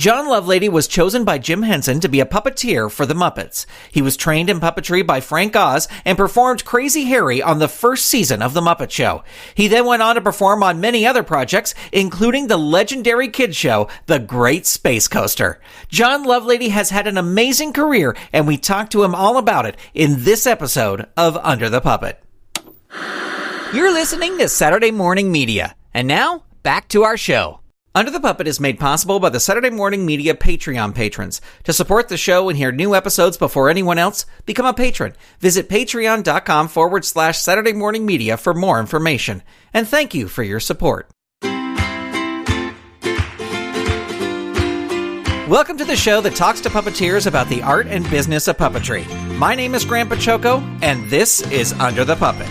John Lovelady was chosen by Jim Henson to be a puppeteer for the Muppets. He was trained in puppetry by Frank Oz and performed Crazy Harry on the first season of The Muppet Show. He then went on to perform on many other projects, including the legendary kids show, The Great Space Coaster. John Lovelady has had an amazing career, and we talked to him all about it in this episode of Under the Puppet. You're listening to Saturday Morning Media. And now, back to our show. Under the Puppet is made possible by the Saturday Morning Media Patreon patrons. To support the show and hear new episodes before anyone else, become a patron. Visit patreon.com/Saturday Morning Media for more information. And thank you for your support. Welcome to the show that talks to puppeteers about the art and business of puppetry. My name is Grandpa Choco, and this is Under the Puppet.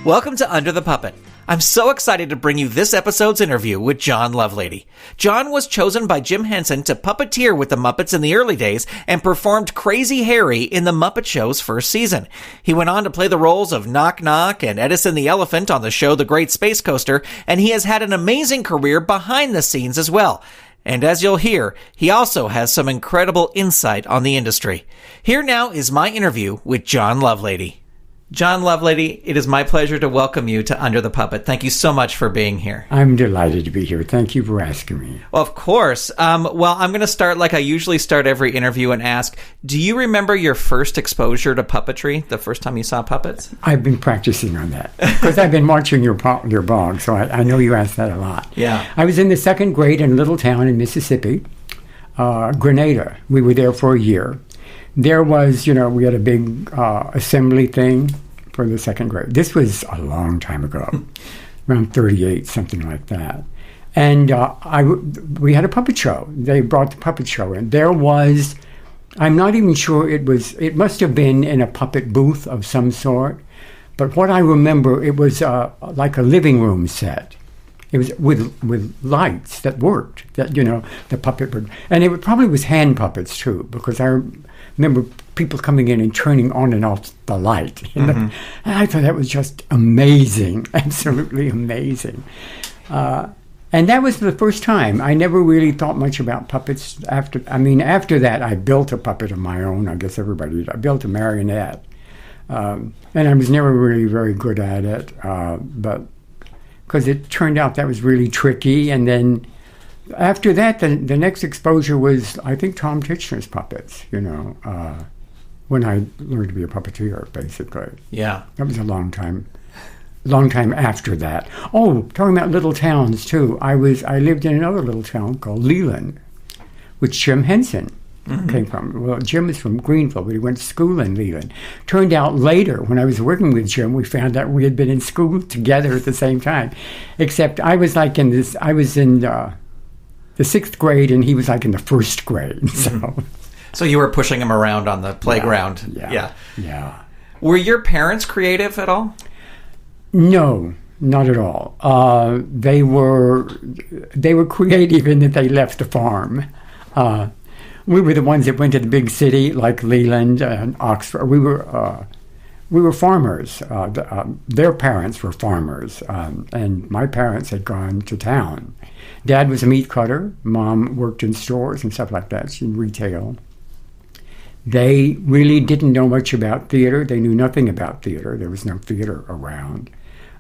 Welcome to Under the Puppet. I'm so excited to bring you this episode's interview with John Lovelady. John was chosen by Jim Henson to puppeteer with the Muppets in the early days and performed Crazy Harry in the Muppet Show's first season. He went on to play the roles of Knock Knock and Edison the Elephant on the show The Great Space Coaster, and he has had an amazing career behind the scenes as well. And as you'll hear, he also has some incredible insight on the industry. Here now is my interview with John Lovelady. John Lovelady, it is my pleasure to welcome you to Under the Puppet. Thank you so much for being here. I'm delighted to be here. Thank you for asking me. Well, of course. Well, I'm going to start like I usually start every interview and ask, do you remember your first exposure to puppetry, the first time you saw puppets? I've been practicing on that because I've been watching your blog, so I know you ask that a lot. Yeah. I was in the second grade in a little town in Mississippi, Grenada. We were there for a year. There was, we had a big assembly thing for the second grade. This was a long time ago, around 38, something like that. And we had a puppet show. They brought the puppet show in. There was, I'm not even sure it must have been in a puppet booth of some sort. But what I remember, it was like a living room set. It was with lights that worked, that, the puppet would, and it probably was hand puppets too, because I remember people coming in and turning on and off the light. Mm-hmm. And I thought that was just amazing, absolutely amazing. And that was the first time. I never really thought much about puppets after that I built a puppet of my own. I guess everybody did. I built a marionette. And I was never really very good at it, but because it turned out that was really tricky. And then after that, the next exposure was, I think, Tom Tichenor's puppets, when I learned to be a puppeteer, basically. Yeah. That was a long time after that. Oh, talking about little towns, too. I lived in another little town called Leland, which Jim Henson came from. Well, Jim is from Greenville, but he went to school in Leland. Turned out later, when I was working with Jim, we found out we had been in school together at the same time. Except I was in the sixth grade, and he was like in the first grade. So you were pushing him around on the playground. Yeah. Were your parents creative at all? No, not at all. They were creative in that they left the farm. We were the ones that went to the big city like Leland and Oxford. We were farmers. Their parents were farmers, and my parents had gone to town. Dad was a meat cutter. Mom worked in stores and stuff like that, in retail. They really didn't know much about theater. They knew nothing about theater. There was no theater around.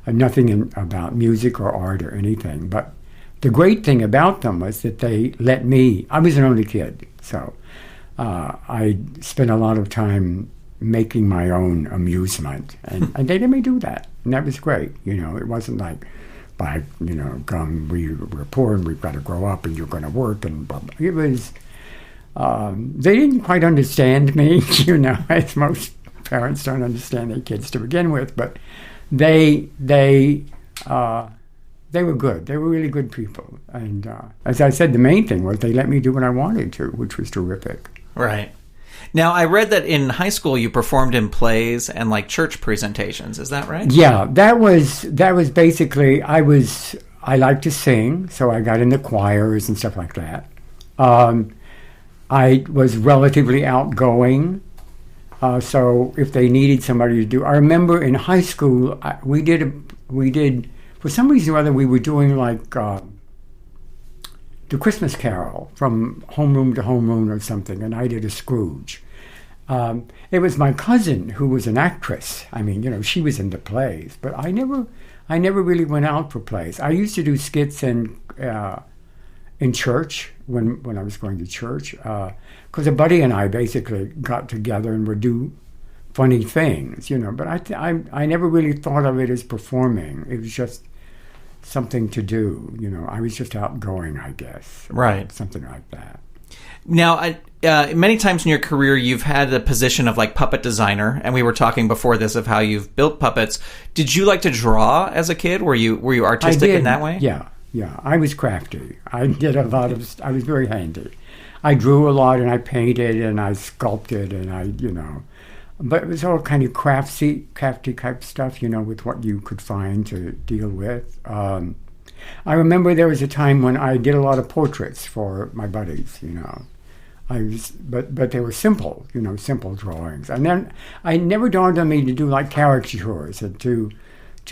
Nothing about music or art or anything. But the great thing about them was that they let me. I was an only kid, so I spent a lot of time making my own amusement, and they let me do that, and that was great. It wasn't like, we're poor and we've got to grow up and you're going to work and blah, blah. It was. They didn't quite understand me, as most parents don't understand their kids to begin with, but they were good. They were really good people. And as I said, the main thing was they let me do what I wanted to, which was terrific. Right. Now, I read that in high school you performed in plays and church presentations. Is that right? Yeah, that was basically, I like to sing, so I got into choirs and stuff like that. I was relatively outgoing, so if they needed somebody to do, I remember in high school we did for some reason or other, we were doing like the Christmas Carol from homeroom to homeroom or something, and I did a Scrooge. It was my cousin who was an actress. I mean, she was into plays, but I never really went out for plays. I used to do skits in church when I was going to church, because a buddy and I basically got together and would do funny things, But I never really thought of it as performing. It was just something to do, I was just outgoing, I guess. Right. Something like that. Now, many times in your career, you've had the position of like puppet designer, and we were talking before this of how you've built puppets. Did you like to draw as a kid? Were you artistic in that way? Yeah. I was crafty. I did a lot of. I was very handy. I drew a lot, and I painted, and I sculpted, and but it was all kind of crafty type stuff, with what you could find to deal with. I remember there was a time when I did a lot of portraits for my buddies, but they were simple, simple drawings. And then I never dawned on me to do like caricatures and to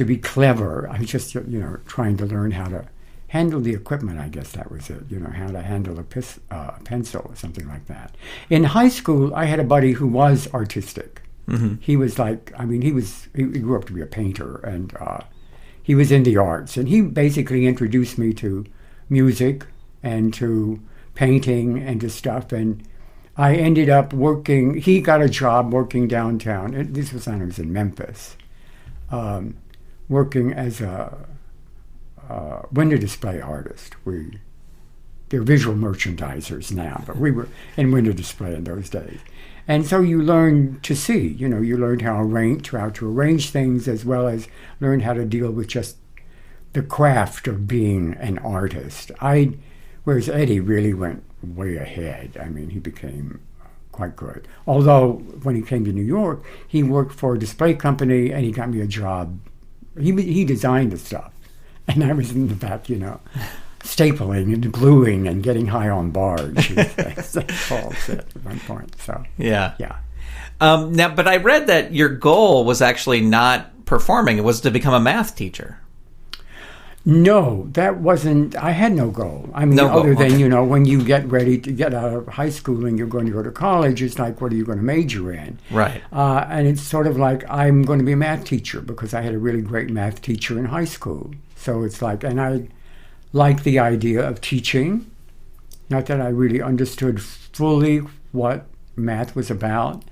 be clever. I was just, trying to learn how to handle the equipment, I guess that was it, how to handle a pencil or something like that. In high school, I had a buddy who was artistic. Mm-hmm. He was like, he grew up to be a painter, and he was in the arts. And he basically introduced me to music and to painting and to stuff. And I ended up he got a job working downtown. This was when I was in Memphis, working as a window display artist. They're visual merchandisers now, but we were in window display in those days. And so you learn to see, you learned how to arrange things, as well as learn how to deal with just the craft of being an artist. Whereas Eddie really went way ahead. He became quite good. Although when he came to New York, he worked for a display company, and he got me a job. He designed the stuff. And I was in the back, stapling and gluing and getting high on bars. That's Paul said at one point. So yeah. Now, but I read that your goal was actually not performing; it was to become a math teacher. No, that wasn't. I had no goal. Other than when you get ready to get out of high school and you're going to go to college, it's like, what are you going to major in? Right. And it's sort of like, I'm going to be a math teacher because I had a really great math teacher in high school. So it's like, and I like the idea of teaching. Not that I really understood fully what math was about.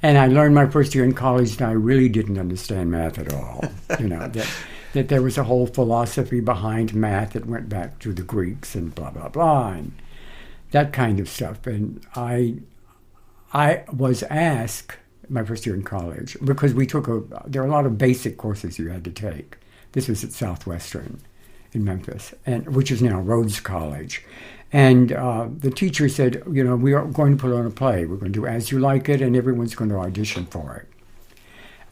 And I learned my first year in college that I really didn't understand math at all. That there was a whole philosophy behind math that went back to the Greeks and blah, blah, blah, and that kind of stuff. And I was asked my first year in college, because there are a lot of basic courses you had to take. This was at Southwestern in Memphis, which is now Rhodes College. And the teacher said, we are going to put on a play. We're going to do As You Like It, and everyone's going to audition for it.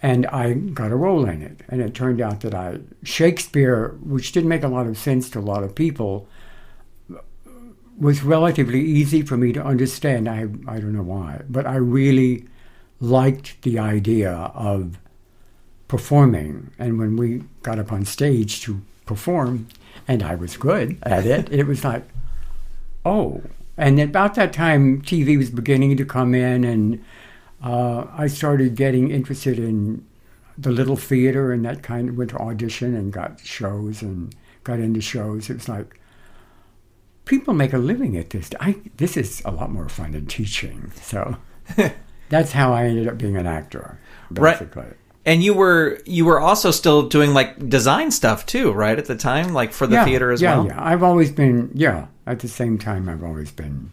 And I got a role in it. And it turned out that Shakespeare, which didn't make a lot of sense to a lot of people, was relatively easy for me to understand. I don't know why, but I really liked the idea of performing. And when we got up on stage to perform, and I was good at it, it was like, oh. And about that time, TV was beginning to come in, and I started getting interested in the little theater and that kind of, went to audition and got shows and got into shows. It was like, people make a living at this. This is a lot more fun than teaching. So that's how I ended up being an actor, basically. Right. And you were also still doing like design stuff too, right? At the time, like for the theater as well? Yeah, I've always been, at the same time, I've always been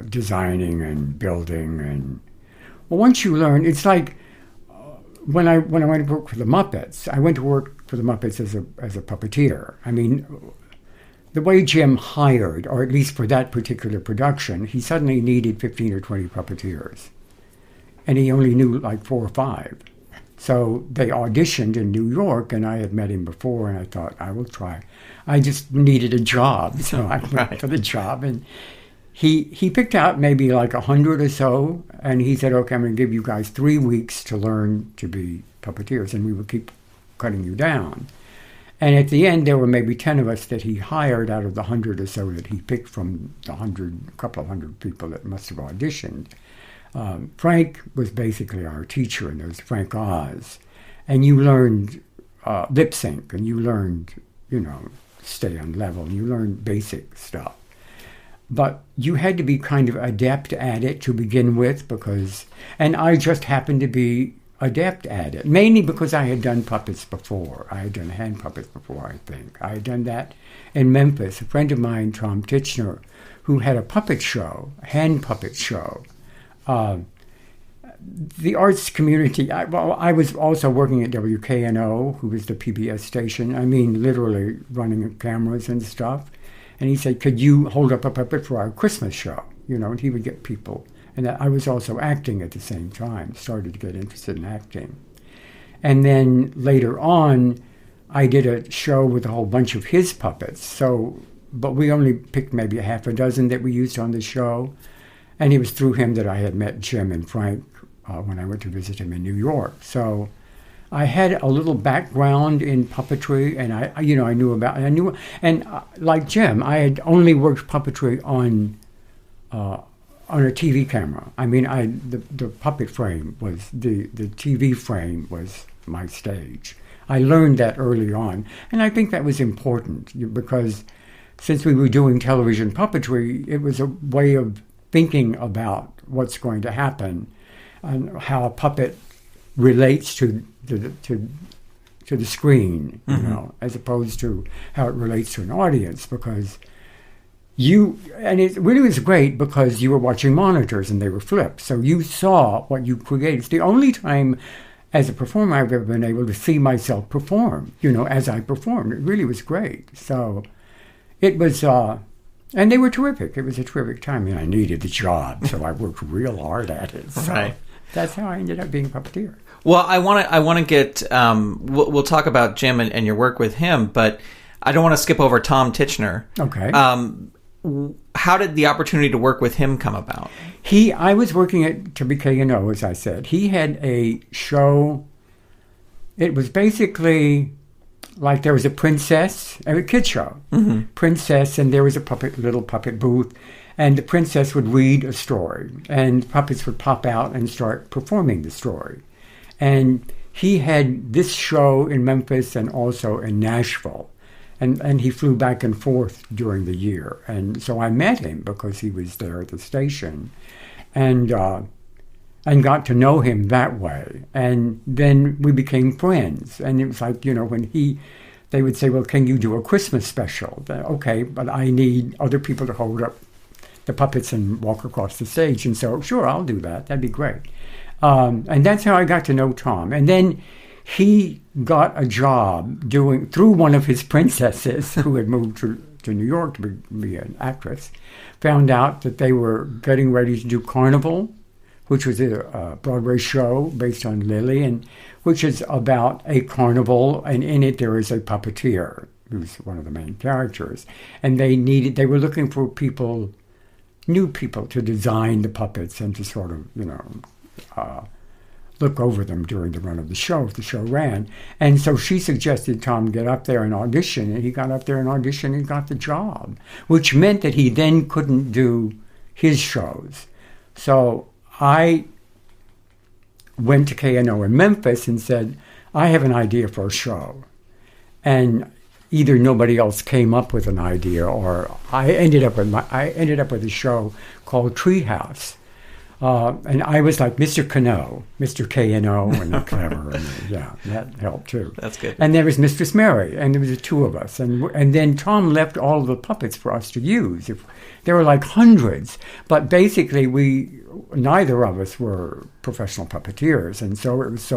designing and building. And well, once you learn, it's like when I went to work for the Muppets, I went to work for the Muppets as a puppeteer. The way Jim hired, or at least for that particular production, he suddenly needed 15 or 20 puppeteers. And he only knew like 4 or 5. So they auditioned in New York, and I had met him before, and I thought, I will try. I just needed a job, so I went for the job. And he picked out maybe like 100 or so, and he said, okay, I'm going to give you guys 3 weeks to learn to be puppeteers, and we will keep cutting you down. And at the end, there were maybe 10 of us that he hired out of the 100 or so that he picked from the couple of hundred people that must have auditioned. Frank was basically our teacher, and there was Frank Oz. And you learned lip sync, and you learned, stay on level, and you learned basic stuff. But you had to be kind of adept at it to begin with, and I just happened to be adept at it, mainly because I had done puppets before. I had done hand puppets before, I think. I had done that in Memphis. A friend of mine, Tom Tichenor, who had a puppet show, a hand puppet show. The arts community, I was also working at WKNO, who was the PBS station. I mean, literally running cameras and stuff. And he said, could you hold up a puppet for our Christmas show? And he would get people. And I was also acting at the same time, started to get interested in acting. And then later on, I did a show with a whole bunch of his puppets. But we only picked maybe a half a dozen that we used on the show. And it was through him that I had met Jim and Frank when I went to visit him in New York. So I had a little background in puppetry, and I knew, and like Jim, I had only worked puppetry on a TV camera. I mean, the puppet frame was, the TV frame was my stage. I learned that early on, and I think that was important because since we were doing television puppetry, it was a way of thinking about what's going to happen and how a puppet relates to the screen, as opposed to how it relates to an audience, because it really was great because you were watching monitors and they were flipped. So you saw what you created. It's the only time as a performer I've ever been able to see myself perform, as I performed. It really was great. So it was, and they were terrific. It was a terrific time, and I needed the job, so I worked real hard at it. So right. That's how I ended up being a puppeteer. Well, I want to get, we'll talk about Jim and your work with him, but I don't want to skip over Tom Tichenor. Okay. How did the opportunity to work with him come about? I was working at WKNO, as I said. He had a show. It was basically like there was a princess, a kid show, princess, and there was a little puppet booth, and the princess would read a story, and puppets would pop out and start performing the story. And he had this show in Memphis and also in Nashville. And he flew back and forth during the year. And so I met him because he was there at the station and got to know him that way. And then we became friends. And it was like, when they would say, well, can you do a Christmas special? Okay, but I need other people to hold up the puppets and walk across the stage. And so, sure, I'll do that. That'd be great. And that's how I got to know Tom. And then he got a job through one of his princesses who had moved to New York to be an actress, found out that they were getting ready to do Carnival, which was a Broadway show based on Lily, and which is about a carnival, and in it there is a puppeteer who's one of the main characters. And they were looking for new people to design the puppets and to sort of, look over them during the run of the show, if the show ran. And so she suggested Tom get up there and audition, and he got up there and auditioned and got the job, which meant that he then couldn't do his shows. So I went to KNO in Memphis and said, I have an idea for a show. And either nobody else came up with an idea, or I ended up with a show called Treehouse. And I was like Mr. Cano, Mr. K-N-O, and clever, and yeah, that helped too. That's good. And there was Mistress Mary, and there was the two of us, and then Tom left all of the puppets for us to use. There were like hundreds, but basically neither of us were professional puppeteers, and so it was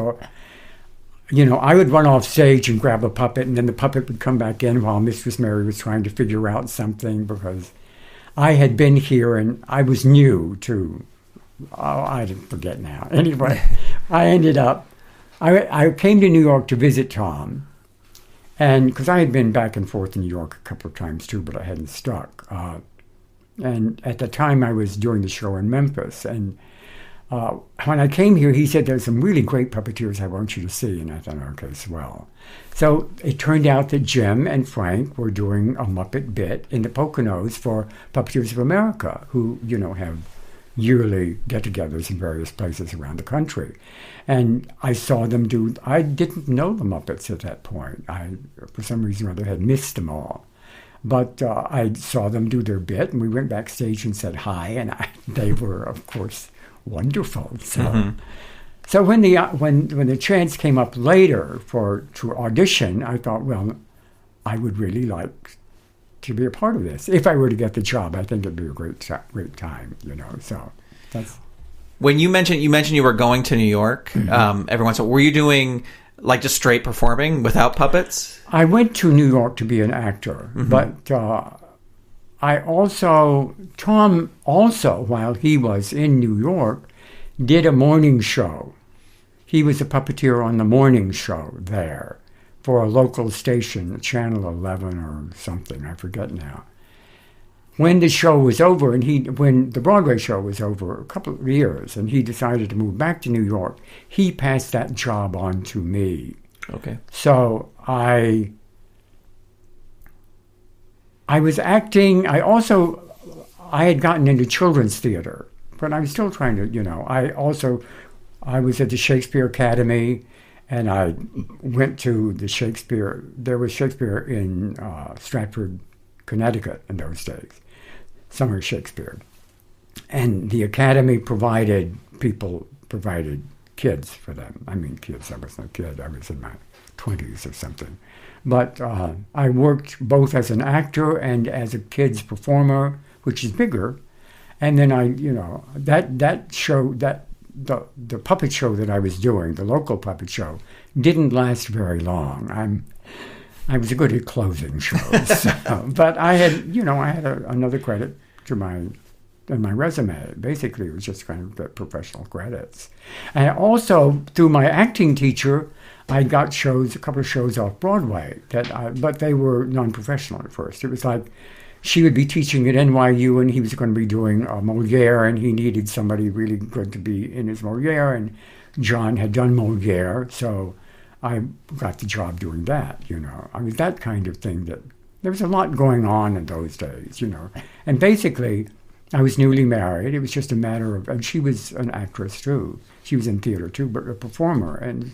I would run off stage and grab a puppet, and then the puppet would come back in while Mistress Mary was trying to figure out something, because I had been here and I was new to. Oh, I didn't forget now. Anyway, I ended up, I came to New York to visit Tom, and because I had been back and forth in New York a couple of times too, but I hadn't stuck. And at the time I was doing the show in Memphis, and when I came here, he said, there's some really great puppeteers I want you to see. And I thought, okay, swell. So it turned out that Jim and Frank were doing a Muppet bit in the Poconos for Puppeteers of America, who, have yearly get-togethers in various places around the country. And I saw them I didn't know the Muppets at that point. I, for some reason or other, had missed them all. But I saw them do their bit, and we went backstage and said hi, and they were, of course, wonderful. So, so when the chance came up later to audition, I thought, well, I would really like to be a part of this. If I were to get the job, I think it'd be a great time, So that's. When you mentioned you were going to New York every once in a while, were you doing like just straight performing without puppets? I went to New York to be an actor, but Tom also, while he was in New York, did a morning show. He was a puppeteer on the morning show there for a local station, Channel 11 or something, I forget now. When the show was over, when the Broadway show was over a couple of years, and he decided to move back to New York, he passed that job on to me. Okay. So I was acting. I had gotten into children's theater, but I was still trying to, I was at the Shakespeare Academy, and I went to the Shakespeare. There was Shakespeare in Stratford, Connecticut in those days. Summer Shakespeare. And the Academy provided kids for them. I mean, kids, I was no kid. I was in my 20s or something. But I worked both as an actor and as a kids performer, which is bigger. And then that show, the puppet show that I was doing, the local puppet show, didn't last very long. I was good at closing shows, but I had another credit to my resume. Basically, it was just kind of the professional credits. And also, through my acting teacher, I got a couple of shows off Broadway, but they were non-professional at first. It was like she would be teaching at NYU, and he was going to be doing Moliere, and he needed somebody really good to be in his Moliere, and John had done Moliere, so I got the job doing that, I mean, that kind of thing. That there was a lot going on in those days, And basically, I was newly married. It was just a matter of, and she was an actress too. She was in theater too, but a performer. And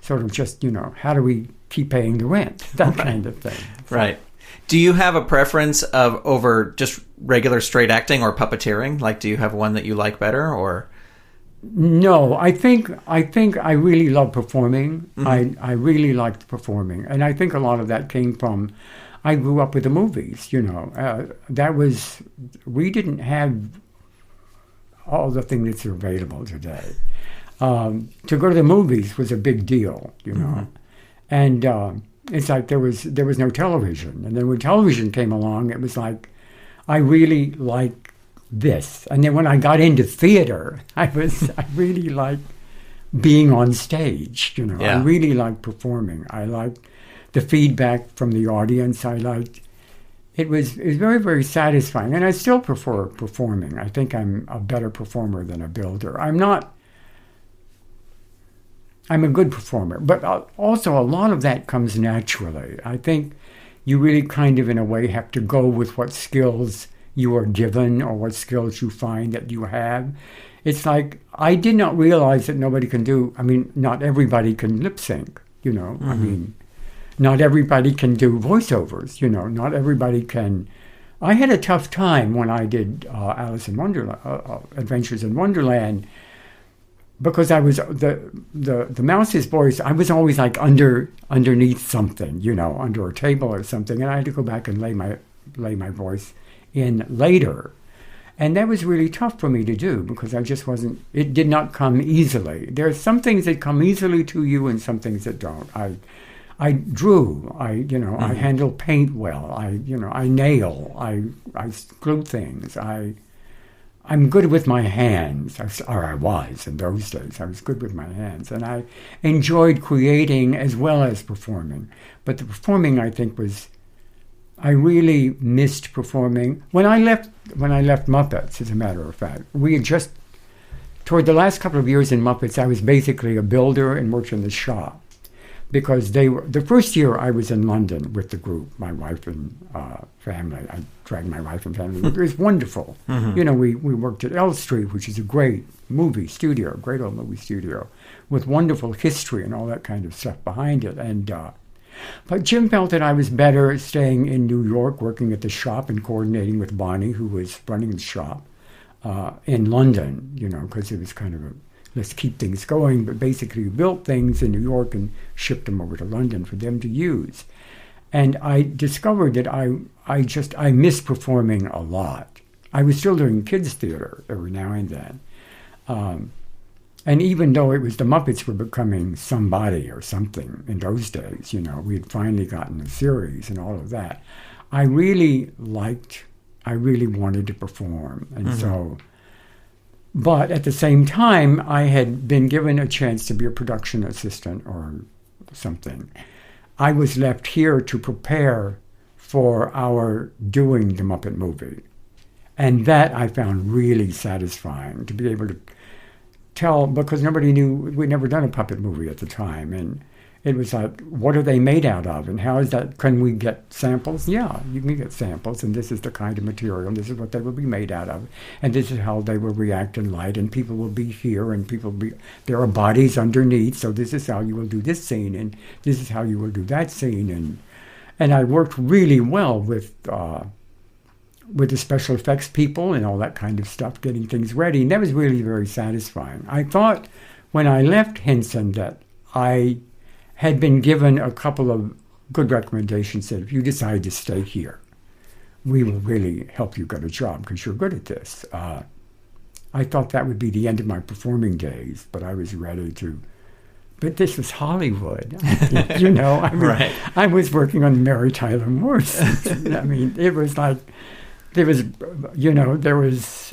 sort of just, how do we keep paying the rent? That kind of thing. Right. Do you have a preference over just regular straight acting or puppeteering? Like, do you have one that you like better, or? No, I think I really love performing. I really liked performing, and I think a lot of that came from, I grew up with the movies. We didn't have all the things that are available today. To go to the movies was a big deal, and it's like there was no television, and then when television came along, it was like I really liked this. And then when I got into theater, I really liked being on stage, Yeah. I really liked performing. I liked the feedback from the audience. It was very, very satisfying. And I still prefer performing. I think I'm a better performer than a builder. I'm a good performer, but also a lot of that comes naturally. I think you really kind of, in a way, have to go with what skills you are given or what skills you find that you have. It's like, I did not realize that not everybody can lip sync, I mean, not everybody can do voiceovers, not everybody can. I had a tough time when I did Alice in Wonderland, Adventures in Wonderland, because I was the mouse's voice. I was always like underneath something, under a table or something, and I had to go back and lay my voice in later. And that was really tough for me to do because it did not come easily. There are some things that come easily to you and some things that don't. I drew, I handle paint well, I nail, I glue things, I'm good with my hands, or I was in those days. I was good with my hands, and I enjoyed creating as well as performing. But the performing, I think, I really missed performing. When I left Muppets, as a matter of fact, we had just toward the last couple of years in Muppets, I was basically a builder and worked in the shop. Because the first year I was in London with the group, my wife and family. I dragged my wife and family. It was wonderful. Mm-hmm. You know, we worked at L Street, which is a great movie studio, great old movie studio, with wonderful history and all that kind of stuff behind it. And but Jim felt that I was better staying in New York, working at the shop and coordinating with Bonnie, who was running the shop, in London, you know, because it was kind of let's keep things going, but basically we built things in New York and shipped them over to London for them to use. And I discovered that I missed performing a lot. I was still doing kids theater every now and then. And even though it was the Muppets were becoming somebody or something in those days, you know, we had finally gotten a series and all of that, I really wanted to perform. And so... But at the same time, I had been given a chance to be a production assistant or something. I was left here to prepare for our doing the Muppet movie. And that I found really satisfying, to be able to tell, because nobody knew, we'd never done a puppet movie at the time. And it was like, what are they made out of? And how is that? Can we get samples? Yeah, you can get samples. And this is the kind of material. This is what they will be made out of. And this is how they will react in light. And people will be here. And there are bodies underneath. So this is how you will do this scene. And this is how you will do that scene. And I worked really well with the special effects people and all that kind of stuff, getting things ready. And that was really very satisfying. I thought when I left Henson that I had been given a couple of good recommendations that if you decide to stay here, we will really help you get a job because you're good at this. I thought that would be the end of my performing days, but I was ready to. But this was Hollywood, you know. I mean, right. I was working on Mary Tyler Moore's. I mean, it was like,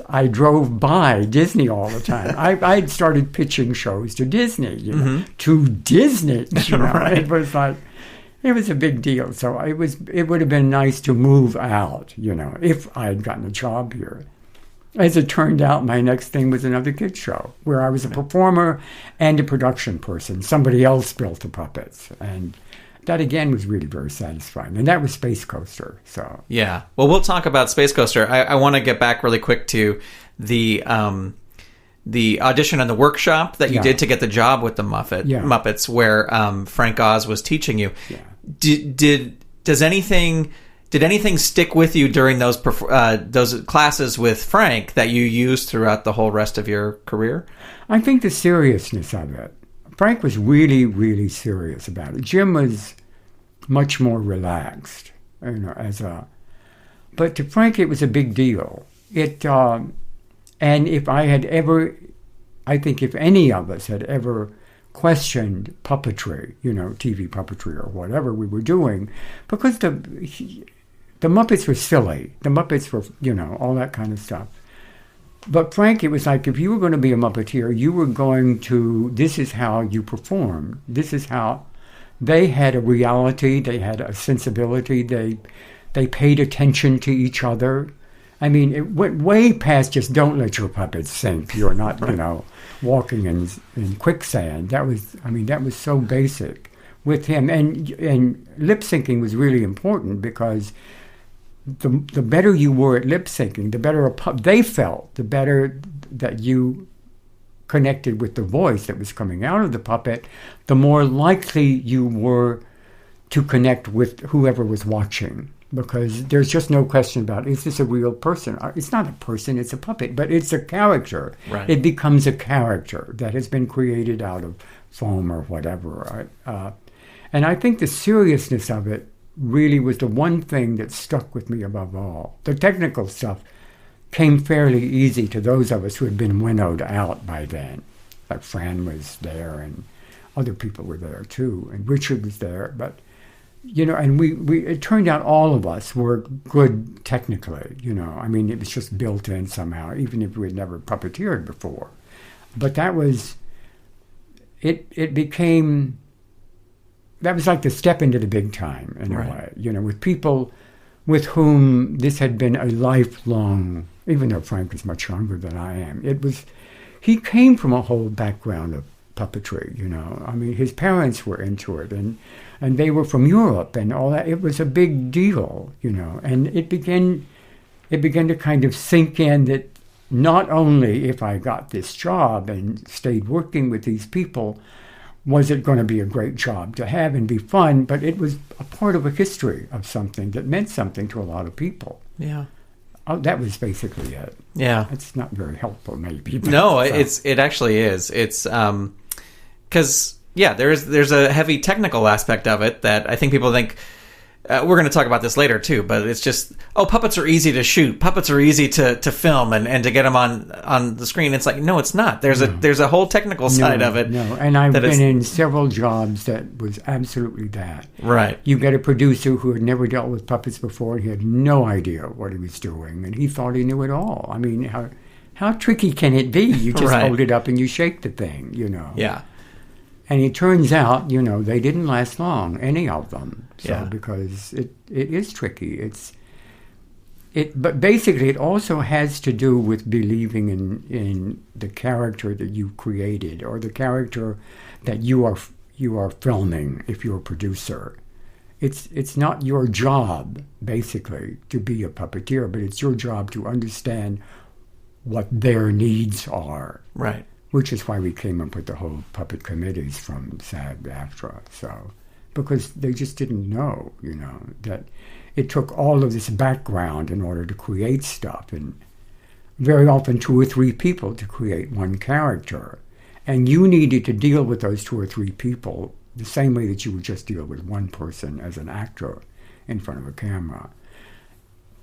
I drove by Disney all the time. I'd started pitching shows to Disney, you know, to Disney, you know. Right. It was like, it was a big deal. So it would have been nice to move out, you know, if I had gotten a job here. As it turned out, my next thing was another kids show where I was a performer and a production person. Somebody else built the puppets. And that, again, was really very satisfying. And that was Space Coaster. So yeah. Well, we'll talk about Space Coaster. I want to get back really quick to the audition and the workshop that you did to get the job with the Muppets, where Frank Oz was teaching you. Yeah. Did anything stick with you during those classes with Frank that you used throughout the whole rest of your career? I think the seriousness of it. Frank was really, really serious about it. Jim was much more relaxed, you know, but to Frank it was a big deal. And if any of us had ever questioned puppetry, you know, TV puppetry or whatever we were doing, because the Muppets were silly. The Muppets were, you know, all that kind of stuff. But Frank, it was like if you were going to be a Muppeteer, you were going to, this is how you perform. This is how they had a reality. They had a sensibility. They paid attention to each other. I mean, it went way past just don't let your puppets sink. You're not, you know, walking in quicksand. That was so basic with him. And lip syncing was really important because the better you were at lip syncing, the better they felt, the better that you connected with the voice that was coming out of the puppet, the more likely you were to connect with whoever was watching. Because there's just no question about, is this a real person? It's not a person, it's a puppet, but it's a character. Right. It becomes a character that has been created out of foam or whatever. And I think the seriousness of it really was the one thing that stuck with me above all. The technical stuff came fairly easy to those of us who had been winnowed out by then. Like Fran was there and other people were there too, and Richard was there, but you know, and it turned out all of us were good technically, you know. I mean, it was just built in somehow, even if we had never puppeteered before. But that was, it became, that was like the step into the big time in a way, you know, with people with whom this had been a lifelong, even though Frank was much younger than I am, he came from a whole background of puppetry, you know. I mean, his parents were into it, and they were from Europe and all that. It was a big deal, you know. And it began to kind of sink in that not only if I got this job and stayed working with these people, was it going to be a great job to have and be fun, but it was a part of a history of something that meant something to a lot of people. Yeah. Oh, that was basically it. Yeah. It's not very helpful, maybe. But, no, it actually is. It's because there's a heavy technical aspect of it that I think people think. We're going to talk about this later too, but it's just, puppets are easy to shoot, puppets are easy to film and to get them on the screen. It's like, no, it's not. There's a whole technical side of it. No, and I've been in several jobs that was absolutely that. Right. You get a producer who had never dealt with puppets before, and he had no idea what he was doing, and he thought he knew it all. I mean, how tricky can it be? You just hold it up and you shake the thing, you know. Yeah. And it turns out, you know, they didn't last long, any of them. So because it is tricky. But basically it also has to do with believing in the character that you created or the character that you are filming if you're a producer. It's not your job, basically, to be a puppeteer, but it's your job to understand what their needs are. Right. Which is why we came up with the whole puppet committees from SAG-AFTRA. So, because they just didn't know, you know, that it took all of this background in order to create stuff, and very often 2 or 3 people to create one character. And you needed to deal with those 2 or 3 people the same way that you would just deal with one person as an actor in front of a camera.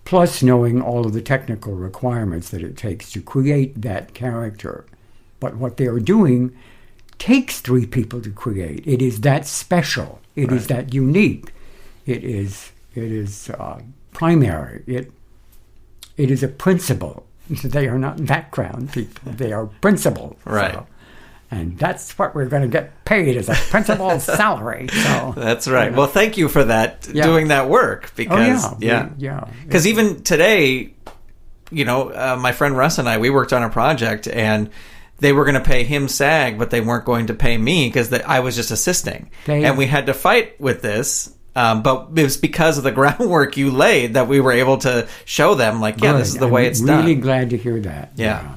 Plus knowing all of the technical requirements that it takes to create that character. But what they are doing takes 3 people to create. It is that special. It is that unique. It is primary. It is a principle. They are not background people. They are principals. Right. So, and that's what we're going to get paid as a principal salary. So that's right. You know. Well, thank you for that, doing that work. Because, because even today, you know, my friend Russ and I worked on a project, and they were going to pay him SAG, but they weren't going to pay me because I was just assisting. And we had to fight with this. But it was because of the groundwork you laid that we were able to show them, like, this is the way it's done. I'm really glad to hear that. Yeah.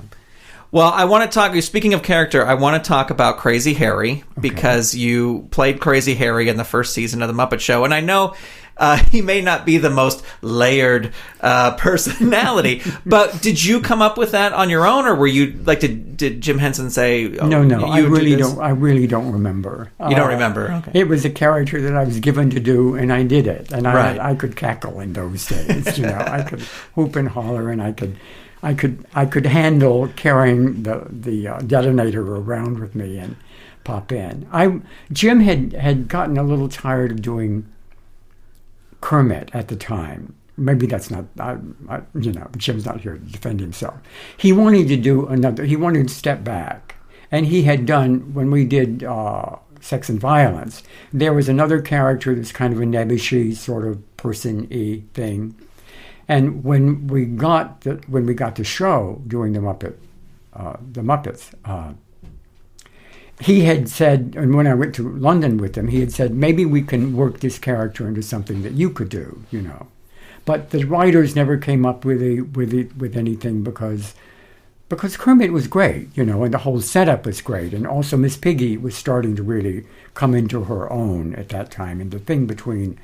Well, I want to talk, speaking of character, I want to talk about Crazy Harry, because you played Crazy Harry in the first season of The Muppet Show. And I know he may not be the most layered personality, but did you come up with that on your own, or were you, like, did Jim Henson say, No, I really don't remember. You don't remember? Okay. It was a character that I was given to do, and I did it. And I could cackle in those days, you know. I could whoop and holler, and I could handle carrying the detonator around with me and pop in. Jim had gotten a little tired of doing Kermit at the time. Maybe that's not, you know, Jim's not here to defend himself. He wanted to do he wanted to step back. And he had done, when we did Sex and Violence, there was another character that's kind of a nebbishy sort of person-y thing. And when we got the show doing the Muppets, he had said, and when I went to London with him, he had said, maybe we can work this character into something that you could do, you know. But the writers never came up with anything because Kermit was great, you know, and the whole setup was great, and also Miss Piggy was starting to really come into her own at that time, and the thing between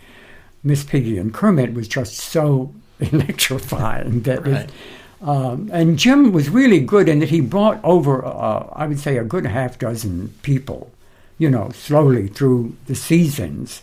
Miss Piggy and Kermit was just so electrifying that and Jim was really good in that he brought over I would say a good half dozen people, you know, slowly through the seasons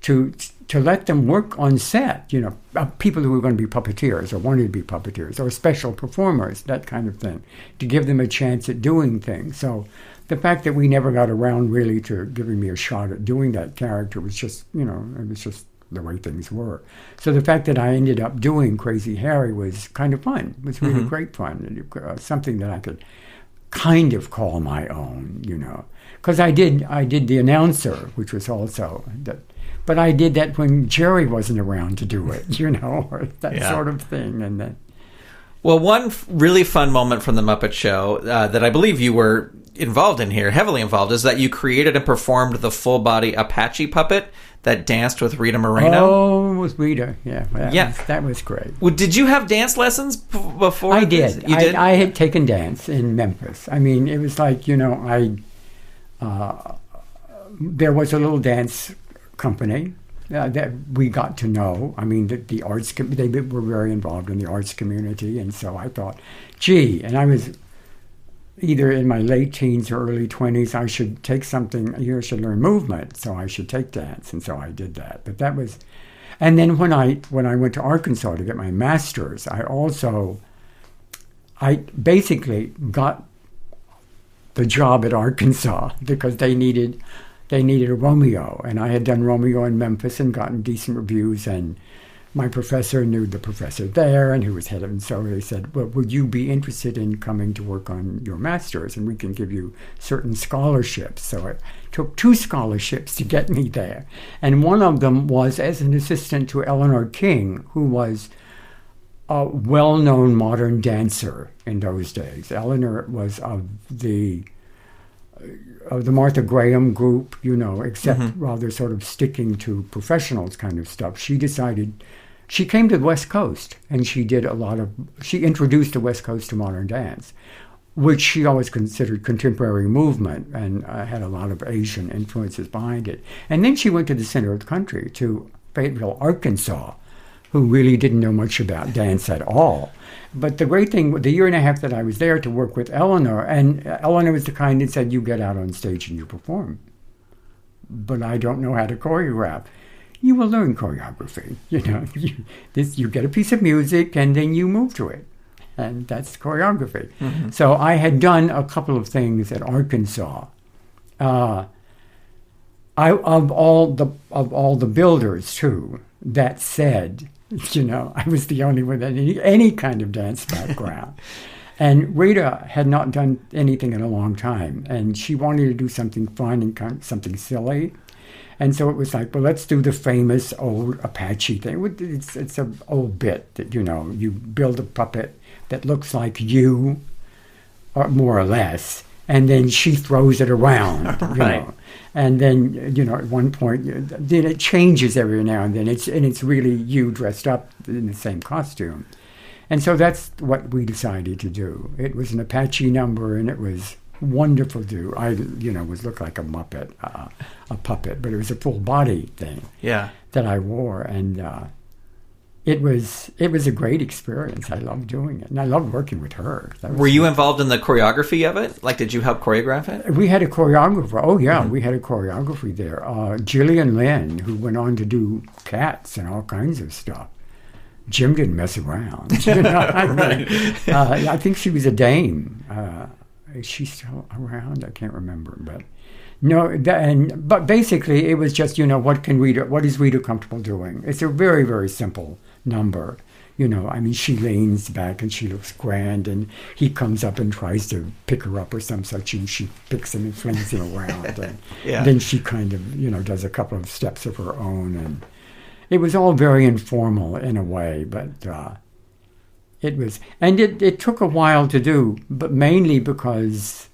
to let them work on set, you know, people who were going to be puppeteers or wanted to be puppeteers or special performers, that kind of thing, to give them a chance at doing things. So the fact that we never got around really to giving me a shot at doing that character was just, you know, it was just the way things were. So the fact that I ended up doing Crazy Harry was kind of fun. It was really great fun. Something that I could kind of call my own, you know. Because I did the announcer, which was also that. But I did that when Jerry wasn't around to do it, you know, or that sort of thing. And then, Well, one really fun moment from the Muppet Show that I believe you were involved in here, heavily involved, is that you created and performed the full-body Apache puppet that danced with Rita Moreno. Oh, it was Rita. Yeah, that was great. Well, did you have dance lessons before? I did. You did? I had taken dance in Memphis. I mean, it was like, there was a little dance company that we got to know. I mean, the arts, they were very involved in the arts community, and so I thought, gee, and I was either in my late teens or early 20s, I should take something, I should learn movement, so I should take dance, and so I did that. But that was, and then when I went to Arkansas to get my master's, I basically got the job at Arkansas because they needed a Romeo, and I had done Romeo in Memphis and gotten decent reviews, and my professor knew the professor there, and who was head of, and so they said, well, would you be interested in coming to work on your master's, and we can give you certain scholarships. So it took 2 scholarships to get me there, and one of them was as an assistant to Eleanor King, who was a well-known modern dancer in those days. Eleanor was of the Martha Graham group, except rather sort of sticking to professionals kind of stuff. She came to the West Coast, and she introduced the West Coast to modern dance, which she always considered contemporary movement, and had a lot of Asian influences behind it. And then she went to the center of the country, to Fayetteville, Arkansas, who really didn't know much about dance at all. But the great thing, the year and a half that I was there to work with Eleanor, and Eleanor was the kind that said, you get out on stage and you perform. But I don't know how to choreograph. You will learn choreography. You get a piece of music and then you move to it. And that's choreography. Mm-hmm. So I had done a couple of things at Arkansas. Of all the builders, too, that said, I was the only one that had any kind of dance background. And Rita had not done anything in a long time, and she wanted to do something fun and something silly. And so it was like, well, let's do the famous old Apache thing. It's an old bit that, you build a puppet that looks like you, or more or less, and then she throws it around, right. And then, at one point, then it changes every now and then. It's really you dressed up in the same costume. And so that's what we decided to do. It was an Apache number, and it was wonderful to do. I, looked like a Muppet, a puppet, but it was a full body thing that I wore. And it was a great experience. I loved doing it, and I loved working with her. Were you involved in the choreography of it? Like, did you help choreograph it? We had a choreographer. Oh, yeah, we had a choreography there. Gillian Lynn, who went on to do Cats and all kinds of stuff. Jim didn't mess around. I think she was a dame. Is she still around? I can't remember, but no. But basically, it was just what is Rita comfortable doing? It's a very, very simple number. She leans back and she looks grand, and he comes up and tries to pick her up or some such, and she picks him and flings him around, and then she kind of does a couple of steps of her own, and it was all very informal in a way, but. It was, and it took a while to do, but mainly because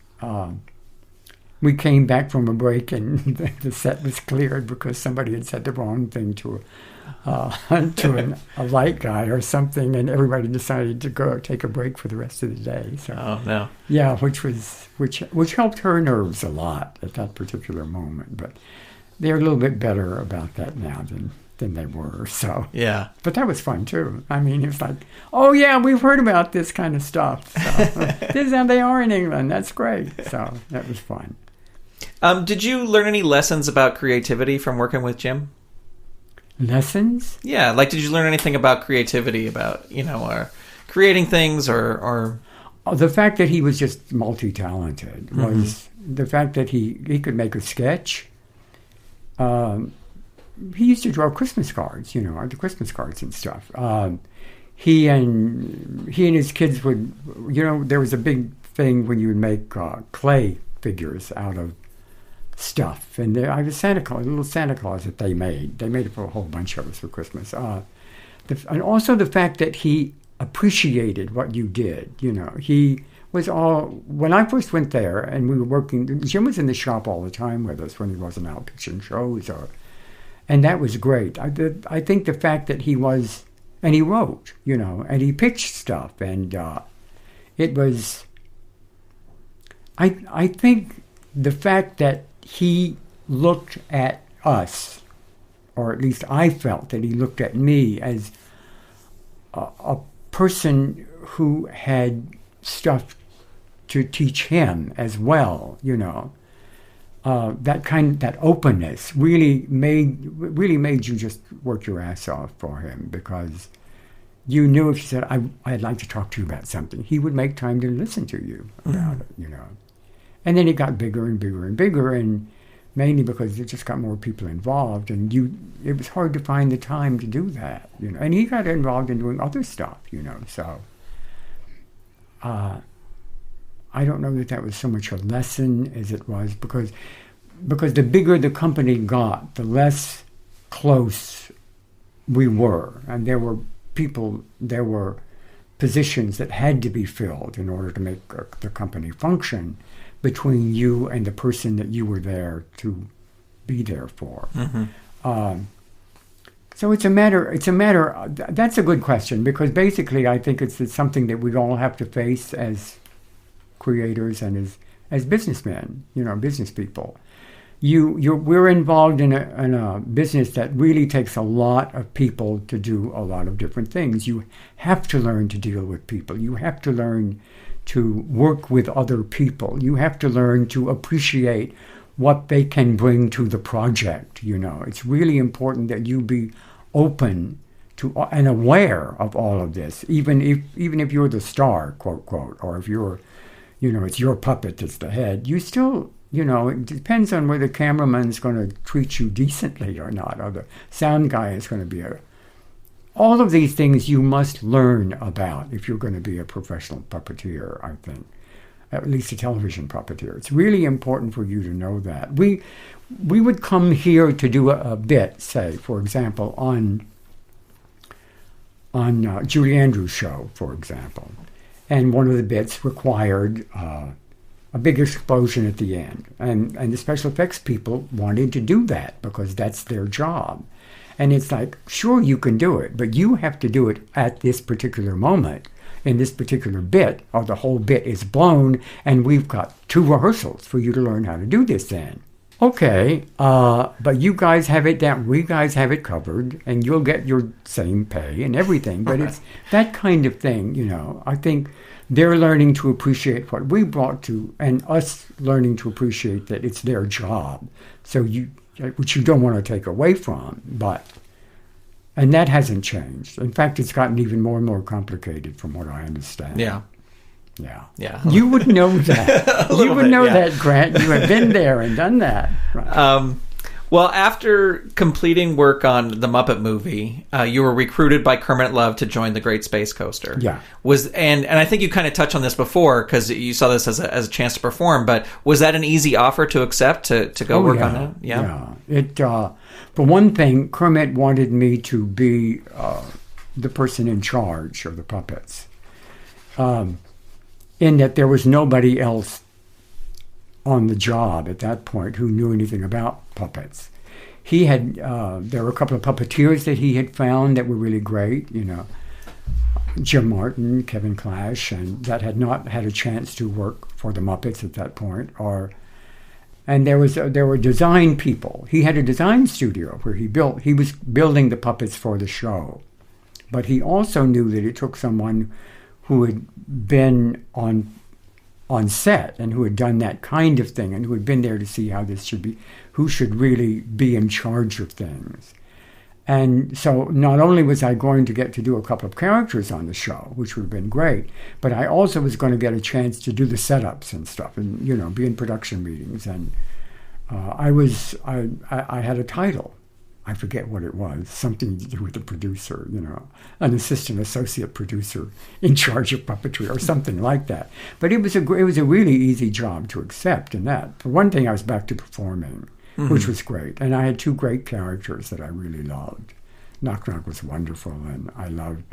we came back from a break and the set was cleared because somebody had said the wrong thing to a light guy or something, and everybody decided to go take a break for the rest of the day. So, oh no, yeah, which helped her nerves a lot at that particular moment. But they're a little bit better about that now than they were. So yeah, but that was fun too. It was like, oh yeah, we've heard about this kind of stuff. So, this is how they are in England. That's great. So that was fun. Did you learn any lessons about creativity from working with Jim? Lessons? Yeah, like did you learn anything about creativity, about creating things, or the fact that he was just multi-talented was the fact that he could make a sketch. He used to draw Christmas cards, the Christmas cards and stuff. He and his kids would, there was a big thing when you would make clay figures out of stuff. And I was Santa Claus, a little Santa Claus that they made. They made it for a whole bunch of us for Christmas. And also the fact that he appreciated what you did. He was all, when I first went there and we were working, Jim was in the shop all the time with us when he wasn't out pitching shows, and that was great. I think the fact that he was, and he wrote, and he pitched stuff, and it was, I think the fact that he looked at us, or at least I felt that he looked at me as a person who had stuff to teach him as well, that openness really made you just work your ass off for him, because you knew if you said, I'd like to talk to you about something, he would make time to listen to you about it, And then it got bigger and bigger and bigger, and mainly because it just got more people involved, and it was hard to find the time to do that, And he got involved in doing other stuff, so I don't know that was so much a lesson as it was, because the bigger the company got, the less close we were, and there were positions that had to be filled in order to make the company function between you and the person that you were there to be there for. So it's a matter. That's a good question, because basically I think it's something that we all have to face as creators and as businessmen, business people. We're involved in a business that really takes a lot of people to do a lot of different things. You have to learn to deal with people. You have to learn to work with other people. You have to learn to appreciate what they can bring to the project. It's really important that you be open to and aware of all of this, even if you're the star, quote, quote, or if you're, it's your puppet that's the head. You still, it depends on whether the cameraman's going to treat you decently or not, or the sound guy is going to be all of these things you must learn about if you're going to be a professional puppeteer, I think. At least a television puppeteer. It's really important for you to know that. We would come here to do a bit, say, for example, on Julie Andrews' show, for example. And one of the bits required a big explosion at the end. And the special effects people wanted to do that because that's their job. And it's like, sure, you can do it, but you have to do it at this particular moment, in this particular bit, or the whole bit is blown, and we've got 2 rehearsals for you to learn how to do this in. Okay, but you guys have it down, we guys have it covered, and you'll get your same pay and everything. But it's that kind of thing, I think they're learning to appreciate what we brought to, and us learning to appreciate that it's their job. So which you don't want to take away from, and that hasn't changed. In fact, it's gotten even more and more complicated from what I understand. Yeah. You would know that. You would know that, Grant. You have been there and done that. Right. Well, after completing work on the Muppet movie, you were recruited by Kermit Love to join the Great Space Coaster. Yeah. And I think you kind of touched on this before because you saw this as a chance to perform, but was that an easy offer to accept to go work on that? Yeah. It for one thing, Kermit wanted me to be the person in charge of the puppets, in that there was nobody else on the job at that point who knew anything about puppets. He had, there were a couple of puppeteers that he had found that were really great, Jim Martin, Kevin Clash, and that had not had a chance to work for the Muppets at that point. And there were design people. He had a design studio where he was building the puppets for the show. But he also knew that it took someone who had been on set and who had done that kind of thing and who had been there to see how this should be, who should really be in charge of things. And so not only was I going to get to do a couple of characters on the show, which would have been great, but I also was going to get a chance to do the setups and stuff and, be in production meetings. And I had a title. I forget what it was, something to do with the producer, an associate producer in charge of puppetry or something like that. But it was a really easy job to accept in that. For one thing, I was back to performing, which was great. And I had 2 great characters that I really loved. Knock Knock was wonderful, and I loved.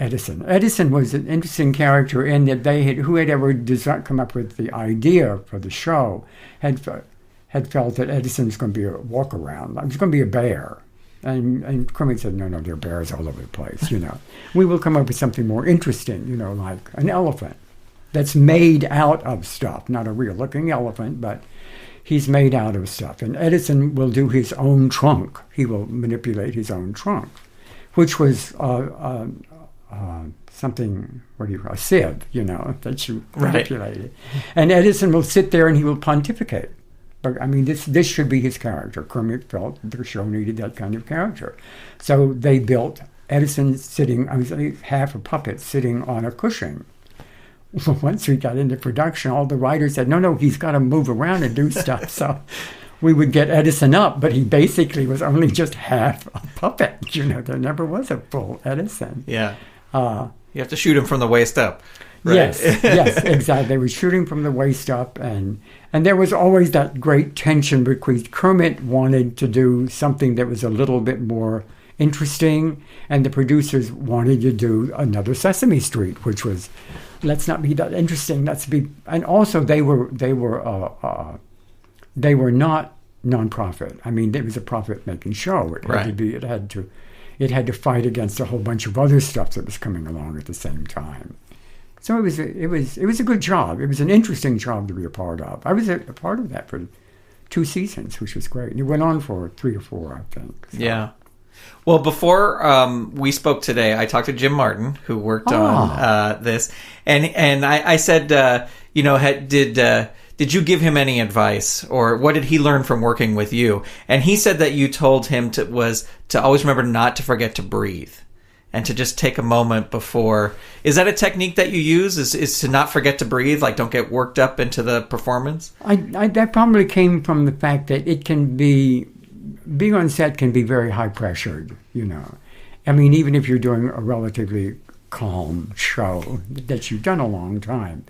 Edison. Edison was an interesting character in that who had ever come up with the idea for the show had felt that Edison's going to be a walk around. He's going to be a bear. And Kermit said, no, there are bears all over the place, We will come up with something more interesting, like an elephant that's made out of stuff. Not a real-looking elephant, but he's made out of stuff. And Edison will do his own trunk. He will manipulate his own trunk, which was something, a sieve, that you manipulated. And Edison will sit there and he will pontificate. But, this should be his character. Kermit felt the show needed that kind of character. So they built Edison sitting, half a puppet sitting on a cushion. Once we got into production, all the writers said, no, he's got to move around and do stuff. So we would get Edison up, but he basically was only just half a puppet. There never was a full Edison. Yeah. You have to shoot him from the waist up. Right? Yes, exactly. They were shooting from the waist up, and there was always that great tension because Kermit wanted to do something that was a little bit more interesting, and the producers wanted to do another Sesame Street, which was, let's not be that interesting. And also they were not nonprofit. It was a profit-making show. It had to fight against a whole bunch of other stuff that was coming along at the same time. So it was a good job. It was an interesting job to be a part of. I was a part of that for 2 seasons, which was great. And it went on for 3 or 4, I think. So. Yeah. Well, before we spoke today, I talked to Jim Martin, who worked on this, and I said, did you give him any advice, or what did he learn from working with you? And he said that you told him to always remember not to forget to breathe. And to just take a moment before. Is that a technique that you use? Is to not forget to breathe? Like, don't get worked up into the performance? That probably came from the fact that it can be, being on set can be very high pressured, even if you're doing a relatively calm show that you've done a long time,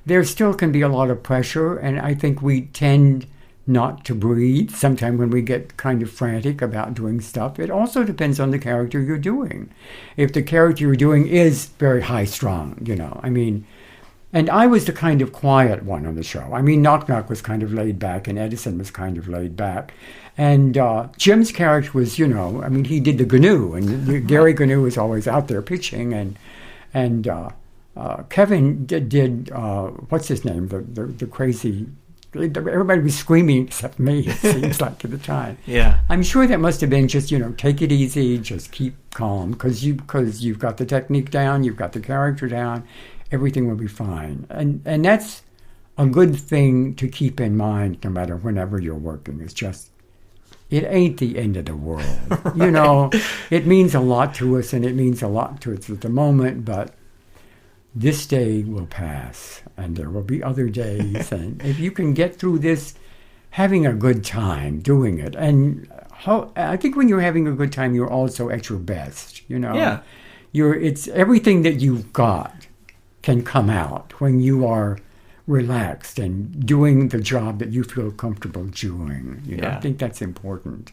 there still can be a lot of pressure. And I think we tend not to breathe sometimes when we get kind of frantic about doing stuff. It also depends on the character you're doing. If the character you're doing is very high-strung, and I was the kind of quiet one on the show. Knock Knock was kind of laid back, and Edison was kind of laid back. And Jim's character was, he did the GNU, and Gary GNU was always out there pitching, and Kevin did what's his name, the crazy... Everybody was screaming except me, it seems like, at the time. Yeah. I'm sure that must have been just, take it easy, just keep calm, because you've got the technique down, you've got the character down, everything will be fine. And that's a good thing to keep in mind no matter whenever you're working. It's just, it ain't the end of the world. Right. It means a lot to us, and it means a lot to us at the moment, but this day will pass, and there will be other days. And if you can get through this, having a good time doing it, and I think when you're having a good time, you're also at your best. Yeah. It's everything that you've got can come out when you are relaxed and doing the job that you feel comfortable doing. I think that's important.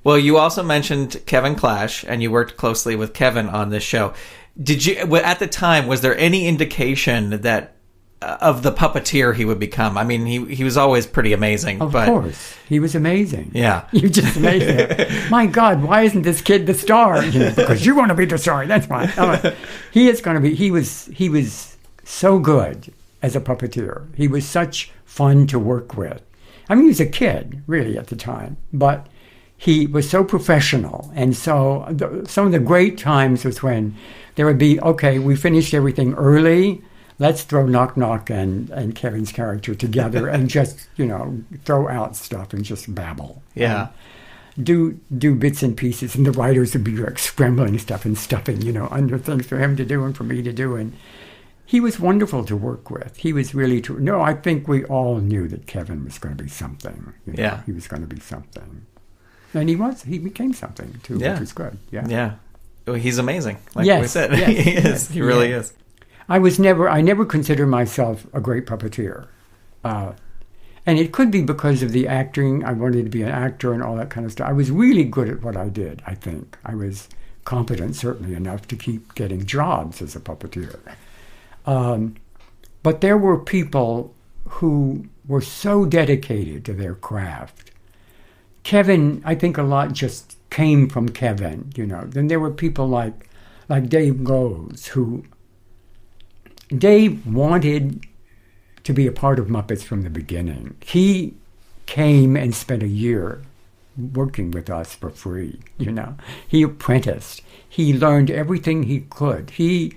Well, you also mentioned Kevin Clash, and you worked closely with Kevin on this show. Did you, at the time, was there any indication that of the puppeteer he would become? He was always pretty amazing. Of course, he was amazing. Yeah, you just amazing. My God, why isn't this kid the star? Because you want to be the star. That's why. He is going to be. He was so good as a puppeteer. He was such fun to work with. He was a kid really at the time, but he was so professional. And so some of the great times was when there would be, okay, we finished everything early. Let's throw Knock Knock and Kevin's character together and just, throw out stuff and just babble. Yeah. Do bits and pieces. And the writers would be like scrambling stuff and stuffing, under things for him to do and for me to do. And he was wonderful to work with. He was really I think we all knew that Kevin was going to be something. Yeah. He was going to be something. And he became something too, which was good. Yeah. Yeah. Well, he's amazing. Like yes, we said. Yes, he is. Yes, he really is. I never considered myself a great puppeteer. And it could be because of the acting. I wanted to be an actor and all that kind of stuff. I was really good at what I did, I think. I was competent, certainly enough to keep getting jobs as a puppeteer. But there were people who were so dedicated to their craft. Kevin, I think a lot just came from Kevin, Then there were people like Dave Goes, who Dave wanted to be a part of Muppets from the beginning. He came and spent a year working with us for free, He apprenticed. He learned everything he could. He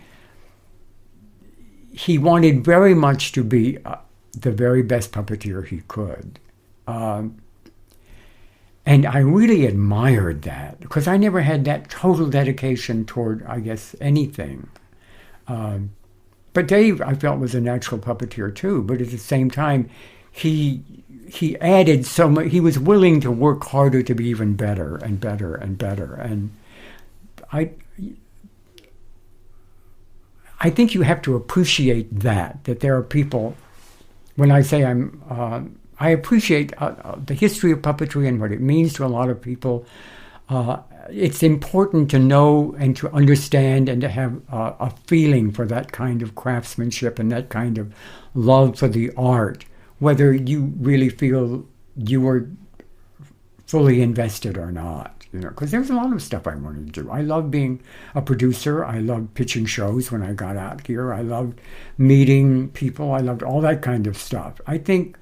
wanted very much to be the very best puppeteer he could. And I really admired that, because I never had that total dedication toward, I guess, anything. But Dave, I felt, was a natural puppeteer too, but at the same time, he added so much. He was willing to work harder to be even better and better and better. And I think you have to appreciate that there are people, when I say I appreciate the history of puppetry and what it means to a lot of people. It's important to know and to understand and to have a feeling for that kind of craftsmanship and that kind of love for the art, whether you really feel you were fully invested or not. Because there's a lot of stuff I wanted to do. I loved being a producer. I loved pitching shows when I got out here. I loved meeting people. I loved all that kind of stuff. I think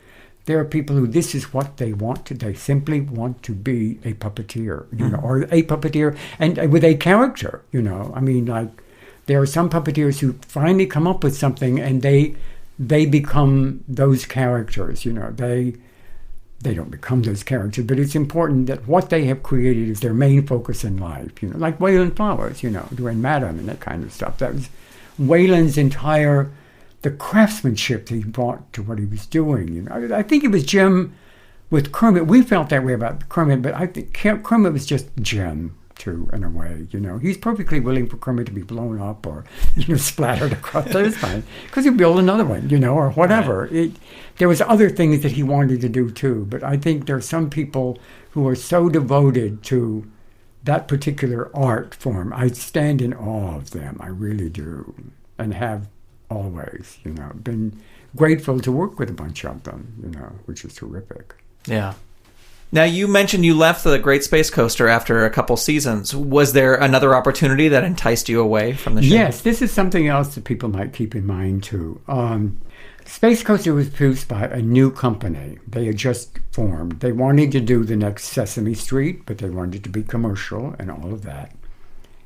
there are people who this is what they want to. They simply want to be a puppeteer, or a puppeteer and with a character, I mean, like, there are some puppeteers who finally come up with something and they become those characters, They don't become those characters, but it's important that what they have created is their main focus in life, like Wayland Flowers, doing Madame and that kind of stuff. That was Wayland's entire, the craftsmanship that he brought to what he was doing. I think it was Jim with Kermit. We felt that way about Kermit, but I think Kermit was just Jim too, in a way. He's perfectly willing for Kermit to be blown up or splattered across. That is fine, because he'll build another one, or whatever. Right. There was other things that he wanted to do too, but I think there are some people who are so devoted to that particular art form. I stand in awe of them. I really do, and have always, been grateful to work with a bunch of them, which is terrific. Yeah. Now, you mentioned you left the Great Space Coaster after a couple seasons. Was there another opportunity that enticed you away from the show? Yes, this is something else that people might keep in mind too. Space Coaster was produced by a new company. They had just formed. They wanted to do the next Sesame Street, but they wanted it to be commercial and all of that.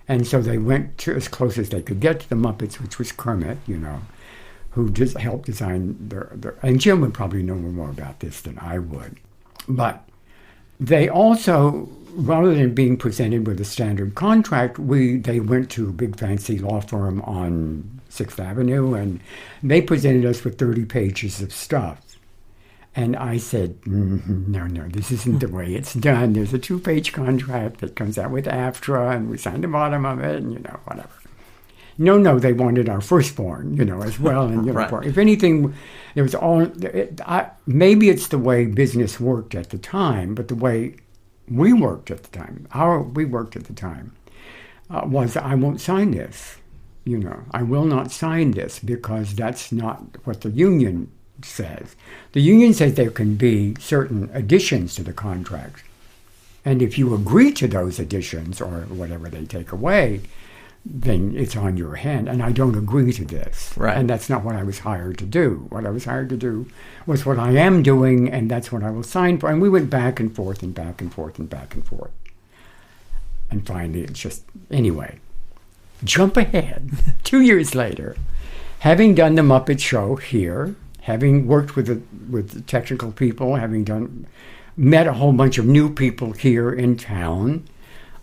And so they went to as close as they could get to the Muppets, which was Kermit, who just helped design their... And Jim would probably know more about this than I would. But they also, rather than being presented with a standard contract, they went to a big fancy law firm on 6th Avenue, and they presented us with 30 pages of stuff. And I said, no, this isn't the way it's done. There's a 2-page contract that comes out with AFTRA, and we signed the bottom of it, and, whatever. No, they wanted our firstborn, as well. And Right. If anything, there was maybe it's the way business worked at the time, but the way we worked at the time, was I won't sign this. I will not sign this because that's not what the union says. The union says there can be certain additions to the contract. And if you agree to those additions or whatever they take away, then it's on your hand. And I don't agree to this. Right. And that's not what I was hired to do. What I was hired to do was what I am doing, and that's what I will sign for. And we went back and forth and back and forth and back and forth. And finally, it's just, anyway, jump ahead. 2 years later, having done the Muppet Show here, having worked with the technical people, met a whole bunch of new people here in town,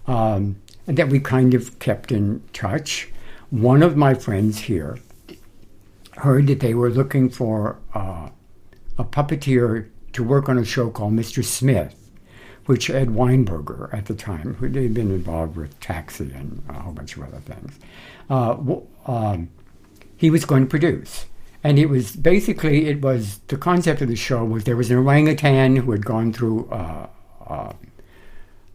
that we kind of kept in touch. One of my friends here heard that they were looking for a puppeteer to work on a show called Mr. Smith, which Ed Weinberger at the time, who had been involved with Taxi and a whole bunch of other things, he was going to produce. And it was the concept of the show was there was an orangutan who had gone through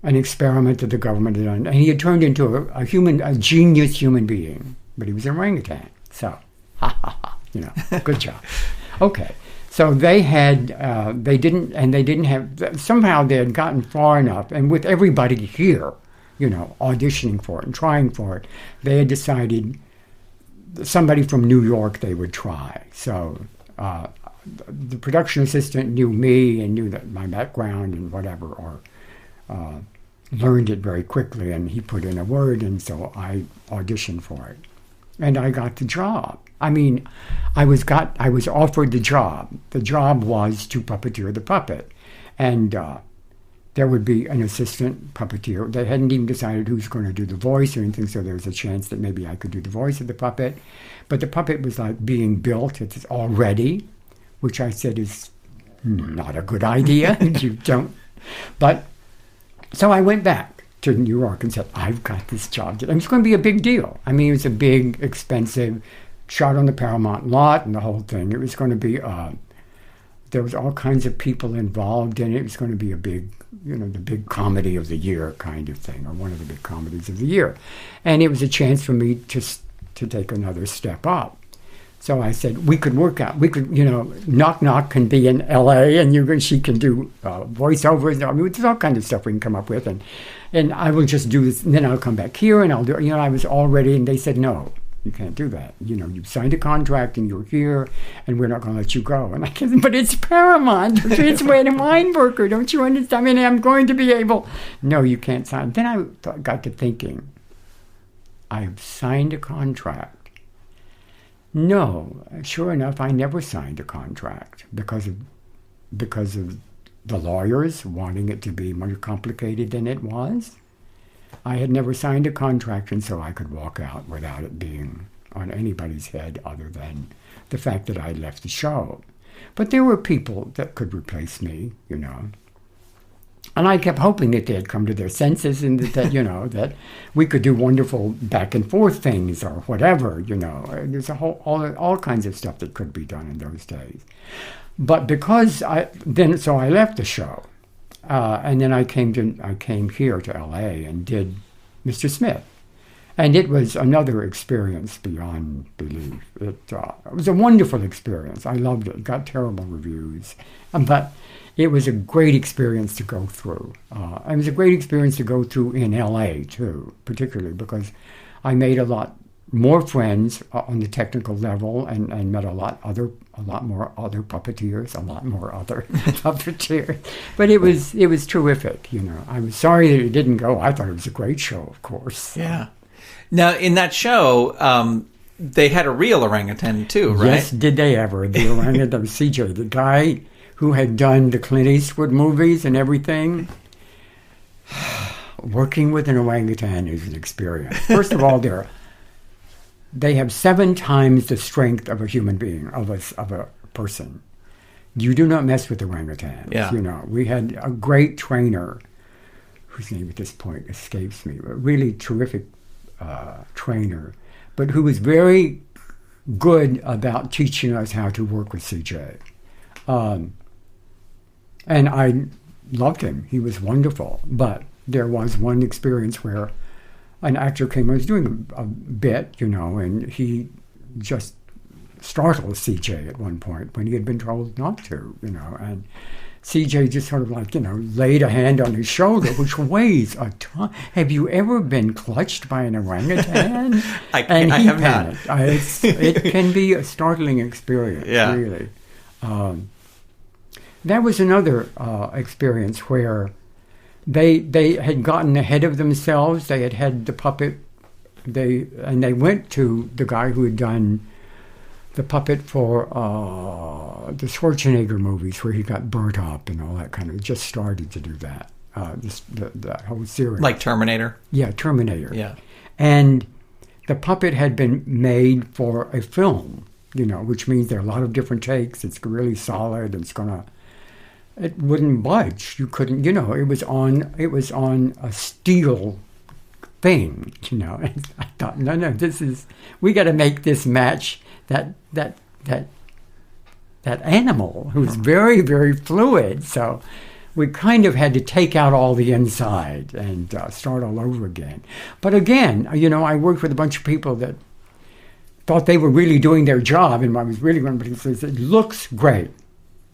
an experiment that the government had done. And he had turned into a genius human being. But he was an orangutan. So, good job. Okay. So they didn't have, somehow they had gotten far enough, and with everybody here, auditioning for it and trying for it, they had decided somebody from New York they would try. So the production assistant knew me and knew that my background and whatever, or learned it very quickly, and he put in a word, and so I auditioned for it. And I got the job. I mean, I was offered the job. The job was to puppeteer the puppet. And there would be an assistant puppeteer. They hadn't even decided who's going to do the voice or anything, so there was a chance that maybe I could do the voice of the puppet. But the puppet was like being built. It's already, which I said is not a good idea. You don't. But, so I went back to New York and said, I've got this job. And it's going to be a big deal. I mean, it was a big, expensive, shot on the Paramount lot and the whole thing. It was going to be, there was all kinds of people involved in it. It was going to be a big, the big comedy of the year kind of thing, or one of the big comedies of the year. And it was a chance for me to take another step up. So I said, we could work out. We could, Knock Knock can be in L.A. and she can do voiceovers. I mean, there's all kinds of stuff we can come up with. And I will just do this, and then I'll come back here, and I'll do, I was all ready, and they said, no, you can't do that. You've signed a contract, and you're here, and we're not going to let you go. And I said, but it's Paramount. It's Weinberger. Don't you understand? I mean, I'm going to be able. No, you can't sign. Then I got to thinking, I've signed a contract. No, sure enough, I never signed a contract because of the lawyers wanting it to be more complicated than it was. I had never signed a contract, and so I could walk out without it being on anybody's head other than the fact that I left the show. But there were people that could replace me, And I kept hoping that they'd come to their senses and that that we could do wonderful back and forth things or whatever, There's all kinds of stuff that could be done in those days. But because I left the show, and then I came here to L.A. and did Mr. Smith, and it was another experience beyond belief. It was a wonderful experience. I loved it. It got terrible reviews, but it was a great experience to go through. It was a great experience to go through in L.A. too, particularly because I made a lot more friends on the technical level and met a lot more other puppeteers. But it was terrific, I was sorry that it didn't go. I thought it was a great show, of course. Yeah. Now, in that show, they had a real orangutan too, right? Yes, did they ever. The orangutan, CJ, the guy who had done the Clint Eastwood movies and everything. Working with an orangutan is an experience. First of all, they have 7 times the strength of a human being, of a person. You do not mess with orangutans. Yeah. We had a great trainer, whose name at this point escapes me, a really terrific trainer, but who was very good about teaching us how to work with CJ. And I loved him. He was wonderful. But there was one experience where an actor came, I was doing a bit, and he just startled CJ at one point when he had been told not to, and CJ just sort of laid a hand on his shoulder, which weighs a ton. Have you ever been clutched by an orangutan? I have panicked. not. It can be a startling experience, really. That was another experience where they had gotten ahead of themselves. They had the puppet. They went to the guy who had done the puppet for the Schwarzenegger movies, where he got burnt up and all that kind of. Just started to do that. That whole series, like Terminator. Yeah, Terminator. Yeah, and the puppet had been made for a film. Which means there are a lot of different takes. It's really solid. It wouldn't budge. You couldn't, it was on a steel thing, And I thought, no, we got to make this match that that animal who's very, very fluid. So we kind of had to take out all the inside and start all over again. But again, I worked with a bunch of people that thought they were really doing their job, and I was really going to say, it looks great,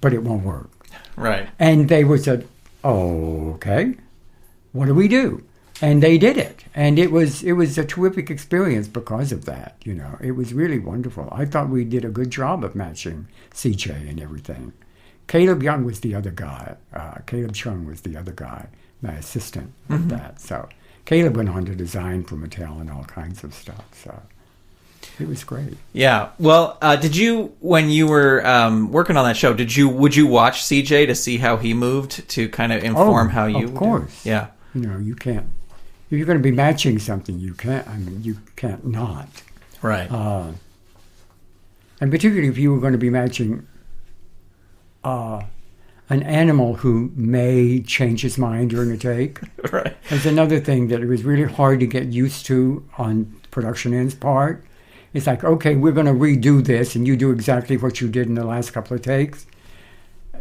but it won't work. Right. And they would say, oh, okay, what do we do? And they did it. And it was a terrific experience because of that, It was really wonderful. I thought we did a good job of matching CJ and everything. Caleb Young was the other guy. Caleb Chung was the other guy, my assistant with that. So Caleb went on to design for Mattel and all kinds of stuff. So it was great. Yeah. Well, did you, when you were working on that show, would you watch CJ to see how he moved to kind of inform how you? Of course. Do? Yeah. You can't. If you're going to be matching something, you can't. You can't not. Right. And particularly if you were going to be matching an animal who may change his mind during a take. Right. That's another thing that it was really hard to get used to on production end's part. It's like, okay, we're going to redo this, and you do exactly what you did in the last couple of takes.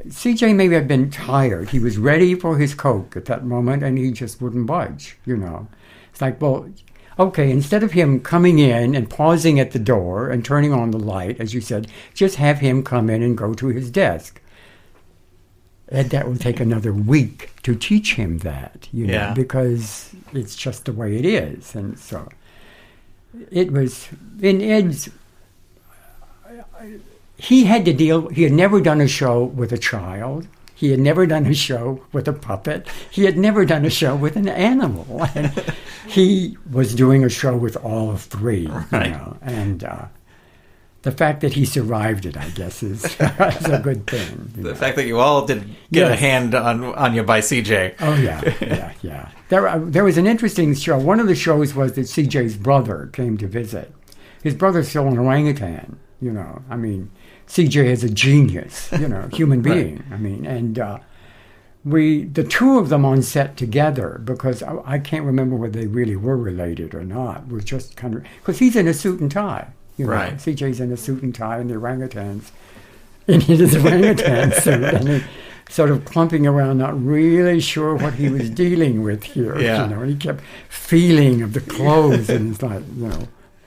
CJ maybe had been tired. He was ready for his Coke at that moment, and he just wouldn't budge, It's like, well, okay, instead of him coming in and pausing at the door and turning on the light, as you said, just have him come in and go to his desk. And that will take another week to teach him that, because it's just the way it is. And so it was, in Ed's, he had never done a show with a child. He had never done a show with a puppet. He had never done a show with an animal. And he was doing a show with all of three, right. And the fact that he survived it, I guess, is a good thing. The fact that you all did get a hand on you by CJ. Oh, yeah. There was an interesting show. One of the shows was that CJ's brother came to visit. His brother's still an orangutan, I mean, CJ is a genius, human being. Right. And the two of them on set together, because I can't remember whether they really were related or not, were just kind of, because he's in a suit and tie. Right. CJ's in a suit and tie, and the orangutan's in his orangutan suit, and he sort of clumping around, not really sure what he was dealing with here. Yeah. And he kept feeling of the clothes, and it's like,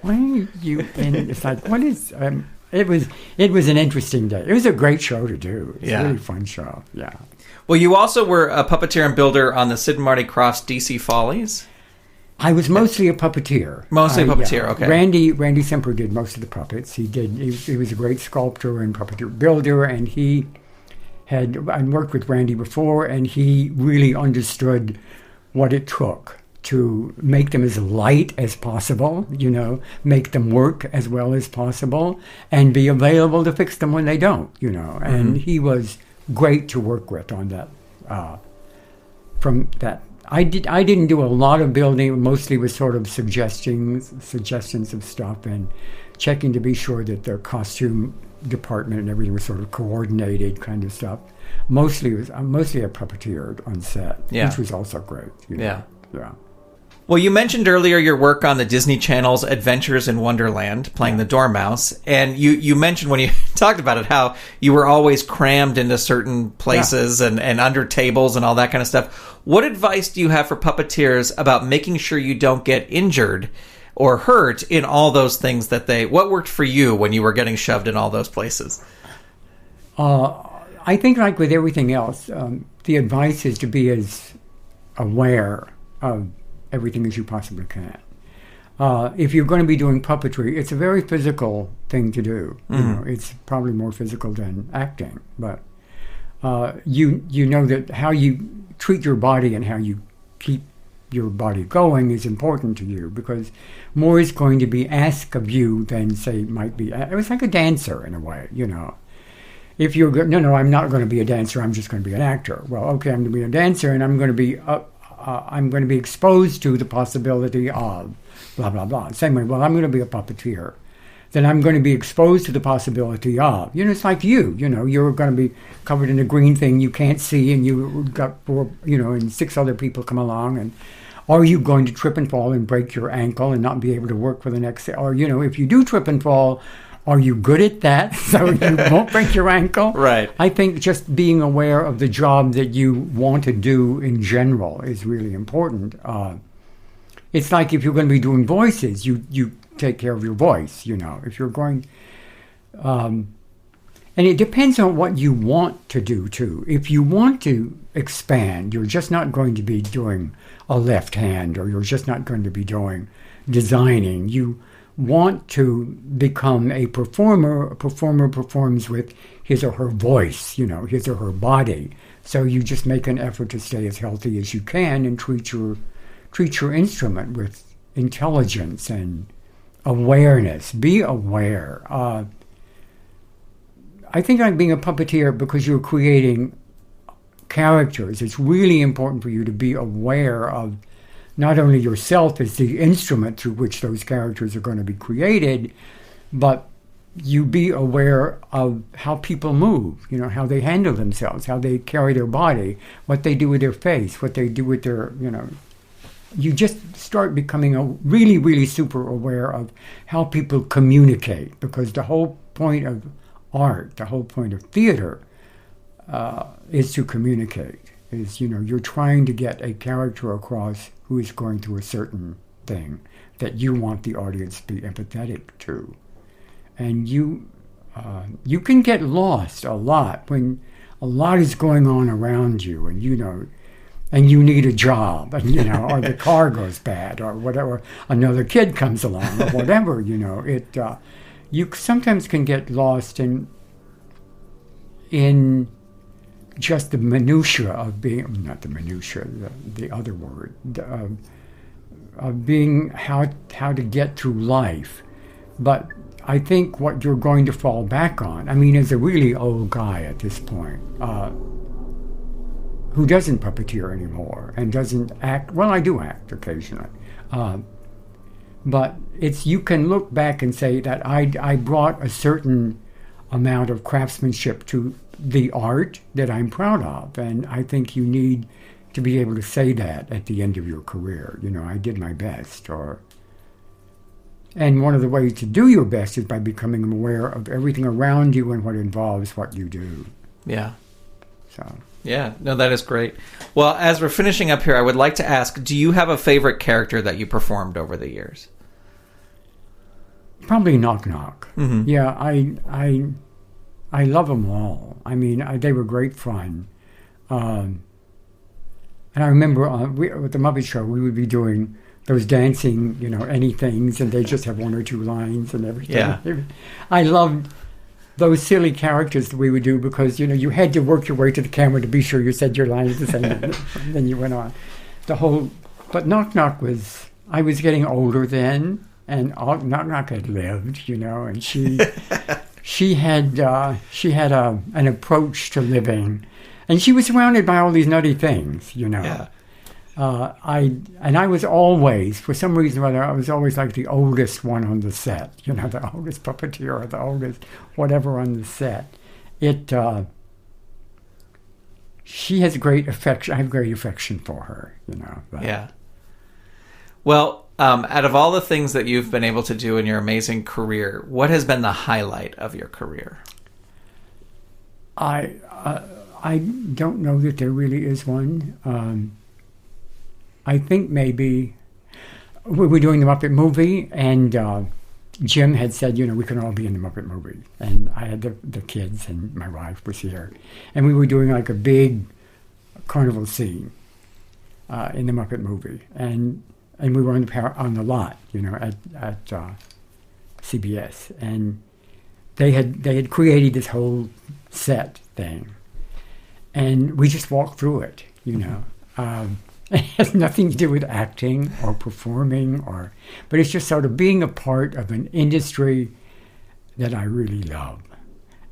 why are you in? It's like, what is? It was an interesting day. It was a great show to do. It was a really fun show. Yeah. Well, you also were a puppeteer and builder on the Sid and Marty Krofft's DC Follies. I was mostly a puppeteer. Okay. Randy Semper did most of the puppets. He was a great sculptor and puppeteer builder, and I worked with Randy before, and he really understood what it took to make them as light as possible, make them work as well as possible, and be available to fix them when they don't, And he was great to work with on that. From that. I didn't do a lot of building. Mostly was sort of suggestions of stuff and checking to be sure that their costume department and everything was sort of coordinated kind of stuff. Mostly a puppeteer on set, which was also great. Yeah. Yeah. Well, you mentioned earlier your work on the Disney Channel's Adventures in Wonderland, playing the Dormouse, and you mentioned when you talked about it how you were always crammed into certain places and under tables and all that kind of stuff. What advice do you have for puppeteers about making sure you don't get injured or hurt in all those things what worked for you when you were getting shoved in all those places? I think like with everything else, the advice is to be as aware of everything as you possibly can. If you're going to be doing puppetry, it's a very physical thing to do. It's probably more physical than acting, but you know that how you treat your body and how you keep your body going is important to you, because more is going to be asked of you than, say, might be. It was like a dancer in a way, If you're no, I'm not going to be a dancer. I'm just going to be an actor. Well, okay, I'm going to be a dancer, and I'm going to be exposed to the possibility of blah, blah, blah. Same way, well, I'm going to be a puppeteer. Then I'm going to be exposed to the possibility of, it's like you're going to be covered in a green thing you can't see, and you've got four, and six other people come along, and are you going to trip and fall and break your ankle and not be able to work for the next day? Or, if you do trip and fall, are you good at that so you won't break your ankle? Right. I think just being aware of the job that you want to do in general is really important. It's like if you're going to be doing voices, you take care of your voice, If you're going... and it depends on what you want to do, too. If you want to expand, you're just not going to be doing a left hand, or you're just not going to be doing designing. You want to become a performer. A performer performs with his or her voice, his or her body. So you just make an effort to stay as healthy as you can and treat your instrument with intelligence and awareness. Be aware. I think like being a puppeteer, because you're creating characters, it's really important for you to be aware of not only yourself as the instrument through which those characters are going to be created, but you be aware of how people move, how they handle themselves, how they carry their body, what they do with their face, what they do with their, You just start becoming really, really super aware of how people communicate, because the whole point of art, the whole point of theater is to communicate. You're trying to get a character across who is going through a certain thing that you want the audience to be empathetic to. And you can get lost a lot when a lot is going on around you, and and you need a job, and or the car goes bad, or whatever, another kid comes along, or whatever, you sometimes can get lost in just the minutia of being, not the minutia, the other word, of being how to get through life. But I think what you're going to fall back on, as a really old guy at this point, who doesn't puppeteer anymore and doesn't act, well, I do act occasionally, but you can look back and say that I brought a certain amount of craftsmanship to the art that I'm proud of, and I think you need to be able to say that at the end of your career. I did my best, and one of the ways to do your best is by becoming aware of everything around you and what involves what you do. Yeah. So. Yeah, no, that is great. Well, as we're finishing up here, I would like to ask, do you have a favorite character that you performed over the years? Probably Knock Knock. Mm-hmm. Yeah, I love them all. They were great fun. And I remember with the Muppet Show, we would be doing those dancing, anythings, and they just have one or two lines and everything. Yeah. I loved those silly characters that we would do, because, you had to work your way to the camera to be sure you said your lines the same, and then you went on. But Knock Knock I was getting older then, and Knock Knock had lived, and she had an approach to living, and she was surrounded by all these nutty things, Yeah. I was always, for some reason or other, I was always like the oldest one on the set, the oldest puppeteer or the oldest whatever on the set. She has great affection. I have great affection for her, But. Yeah. Well, out of all the things that you've been able to do in your amazing career, what has been the highlight of your career? I don't know that there really is one. I think maybe we were doing the Muppet movie, and Jim had said, we can all be in the Muppet movie. And I had the kids, and my wife was here. And we were doing like a big carnival scene in the Muppet movie. And we were on the lot, at CBS. And they had created this whole set thing. And we just walked through it, It has nothing to do with acting or performing, but it's just sort of being a part of an industry that I really love.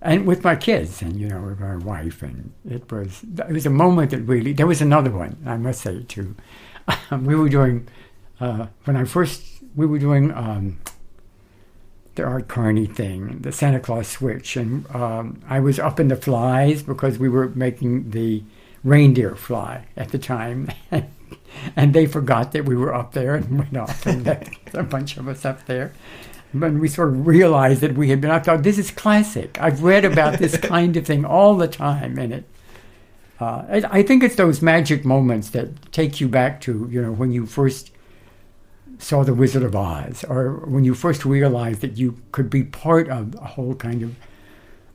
And with my kids and, with my wife. And it was a moment that really, there was another one, I must say, too. We were doing, we were doing the Art Carney thing, the Santa Claus Switch. And I was up in the flies because we were making the reindeer fly at the time, and they forgot that we were up there and went off, and left a bunch of us up there. when we sort of realized that we had been, I thought, this is classic. I've read about this kind of thing all the time. And I think it's those magic moments that take you back to, when you first saw The Wizard of Oz, or when you first realized that you could be part of a whole kind of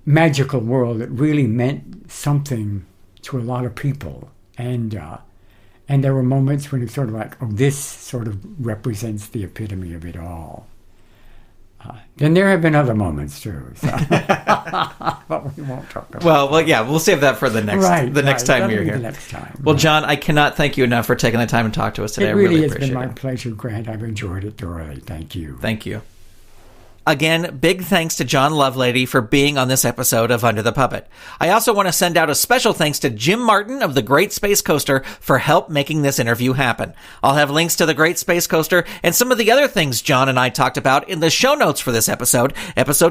magical world that really meant something to a lot of people. And there were moments when it's sort of like, oh, this sort of represents the epitome of it all. Then there have been other moments too, so. But we won't talk about. Well, yeah, we'll save that for the next time you're here. The next time. Well, John, I cannot thank you enough for taking the time to talk to us today. It I really has appreciate been my it. pleasure, Grant. I've enjoyed it thoroughly. Thank you. Thank you. Again, big thanks to John Lovelady for being on this episode of Under the Puppet. I also want to send out a special thanks to Jim Martin of the Great Space Coaster for help making this interview happen. I'll have links to the Great Space Coaster and some of the other things John and I talked about in the show notes for this episode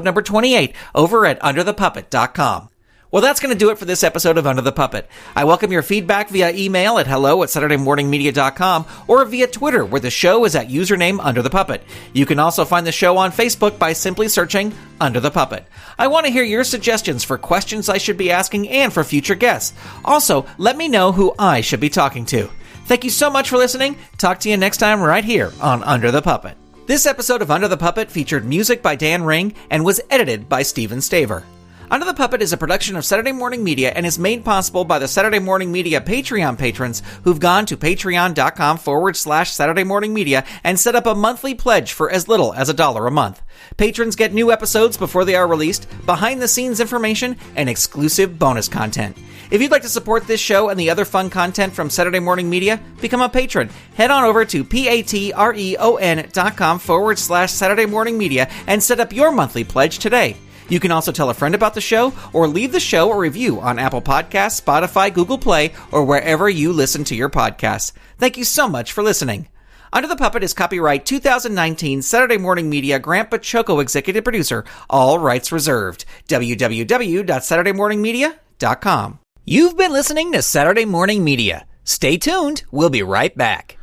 number 28, over at underthepuppet.com. Well, that's going to do it for this episode of Under the Puppet. I welcome your feedback via email at hello@SaturdayMorningMedia.com or via Twitter, where the show is at username Under the Puppet. You can also find the show on Facebook by simply searching Under the Puppet. I want to hear your suggestions for questions I should be asking and for future guests. Also, let me know who I should be talking to. Thank you so much for listening. Talk to you next time right here on Under the Puppet. This episode of Under the Puppet featured music by Dan Ring and was edited by Steven Staver. Under the Puppet is a production of Saturday Morning Media and is made possible by the Saturday Morning Media Patreon patrons who've gone to patreon.com/Saturday Morning Media and set up a monthly pledge for as little as $1 a month. Patrons get new episodes before they are released, behind-the-scenes information, and exclusive bonus content. If you'd like to support this show and the other fun content from Saturday Morning Media, become a patron. Head on over to patreon.com/Saturday Morning Media and set up your monthly pledge today. You can also tell a friend about the show or leave the show a review on Apple Podcasts, Spotify, Google Play, or wherever you listen to your podcasts. Thank you so much for listening. Under the Puppet is copyright 2019 Saturday Morning Media, Grant Bachoco executive producer, all rights reserved. www.SaturdayMorningMedia.com. You've been listening to Saturday Morning Media. Stay tuned. We'll be right back.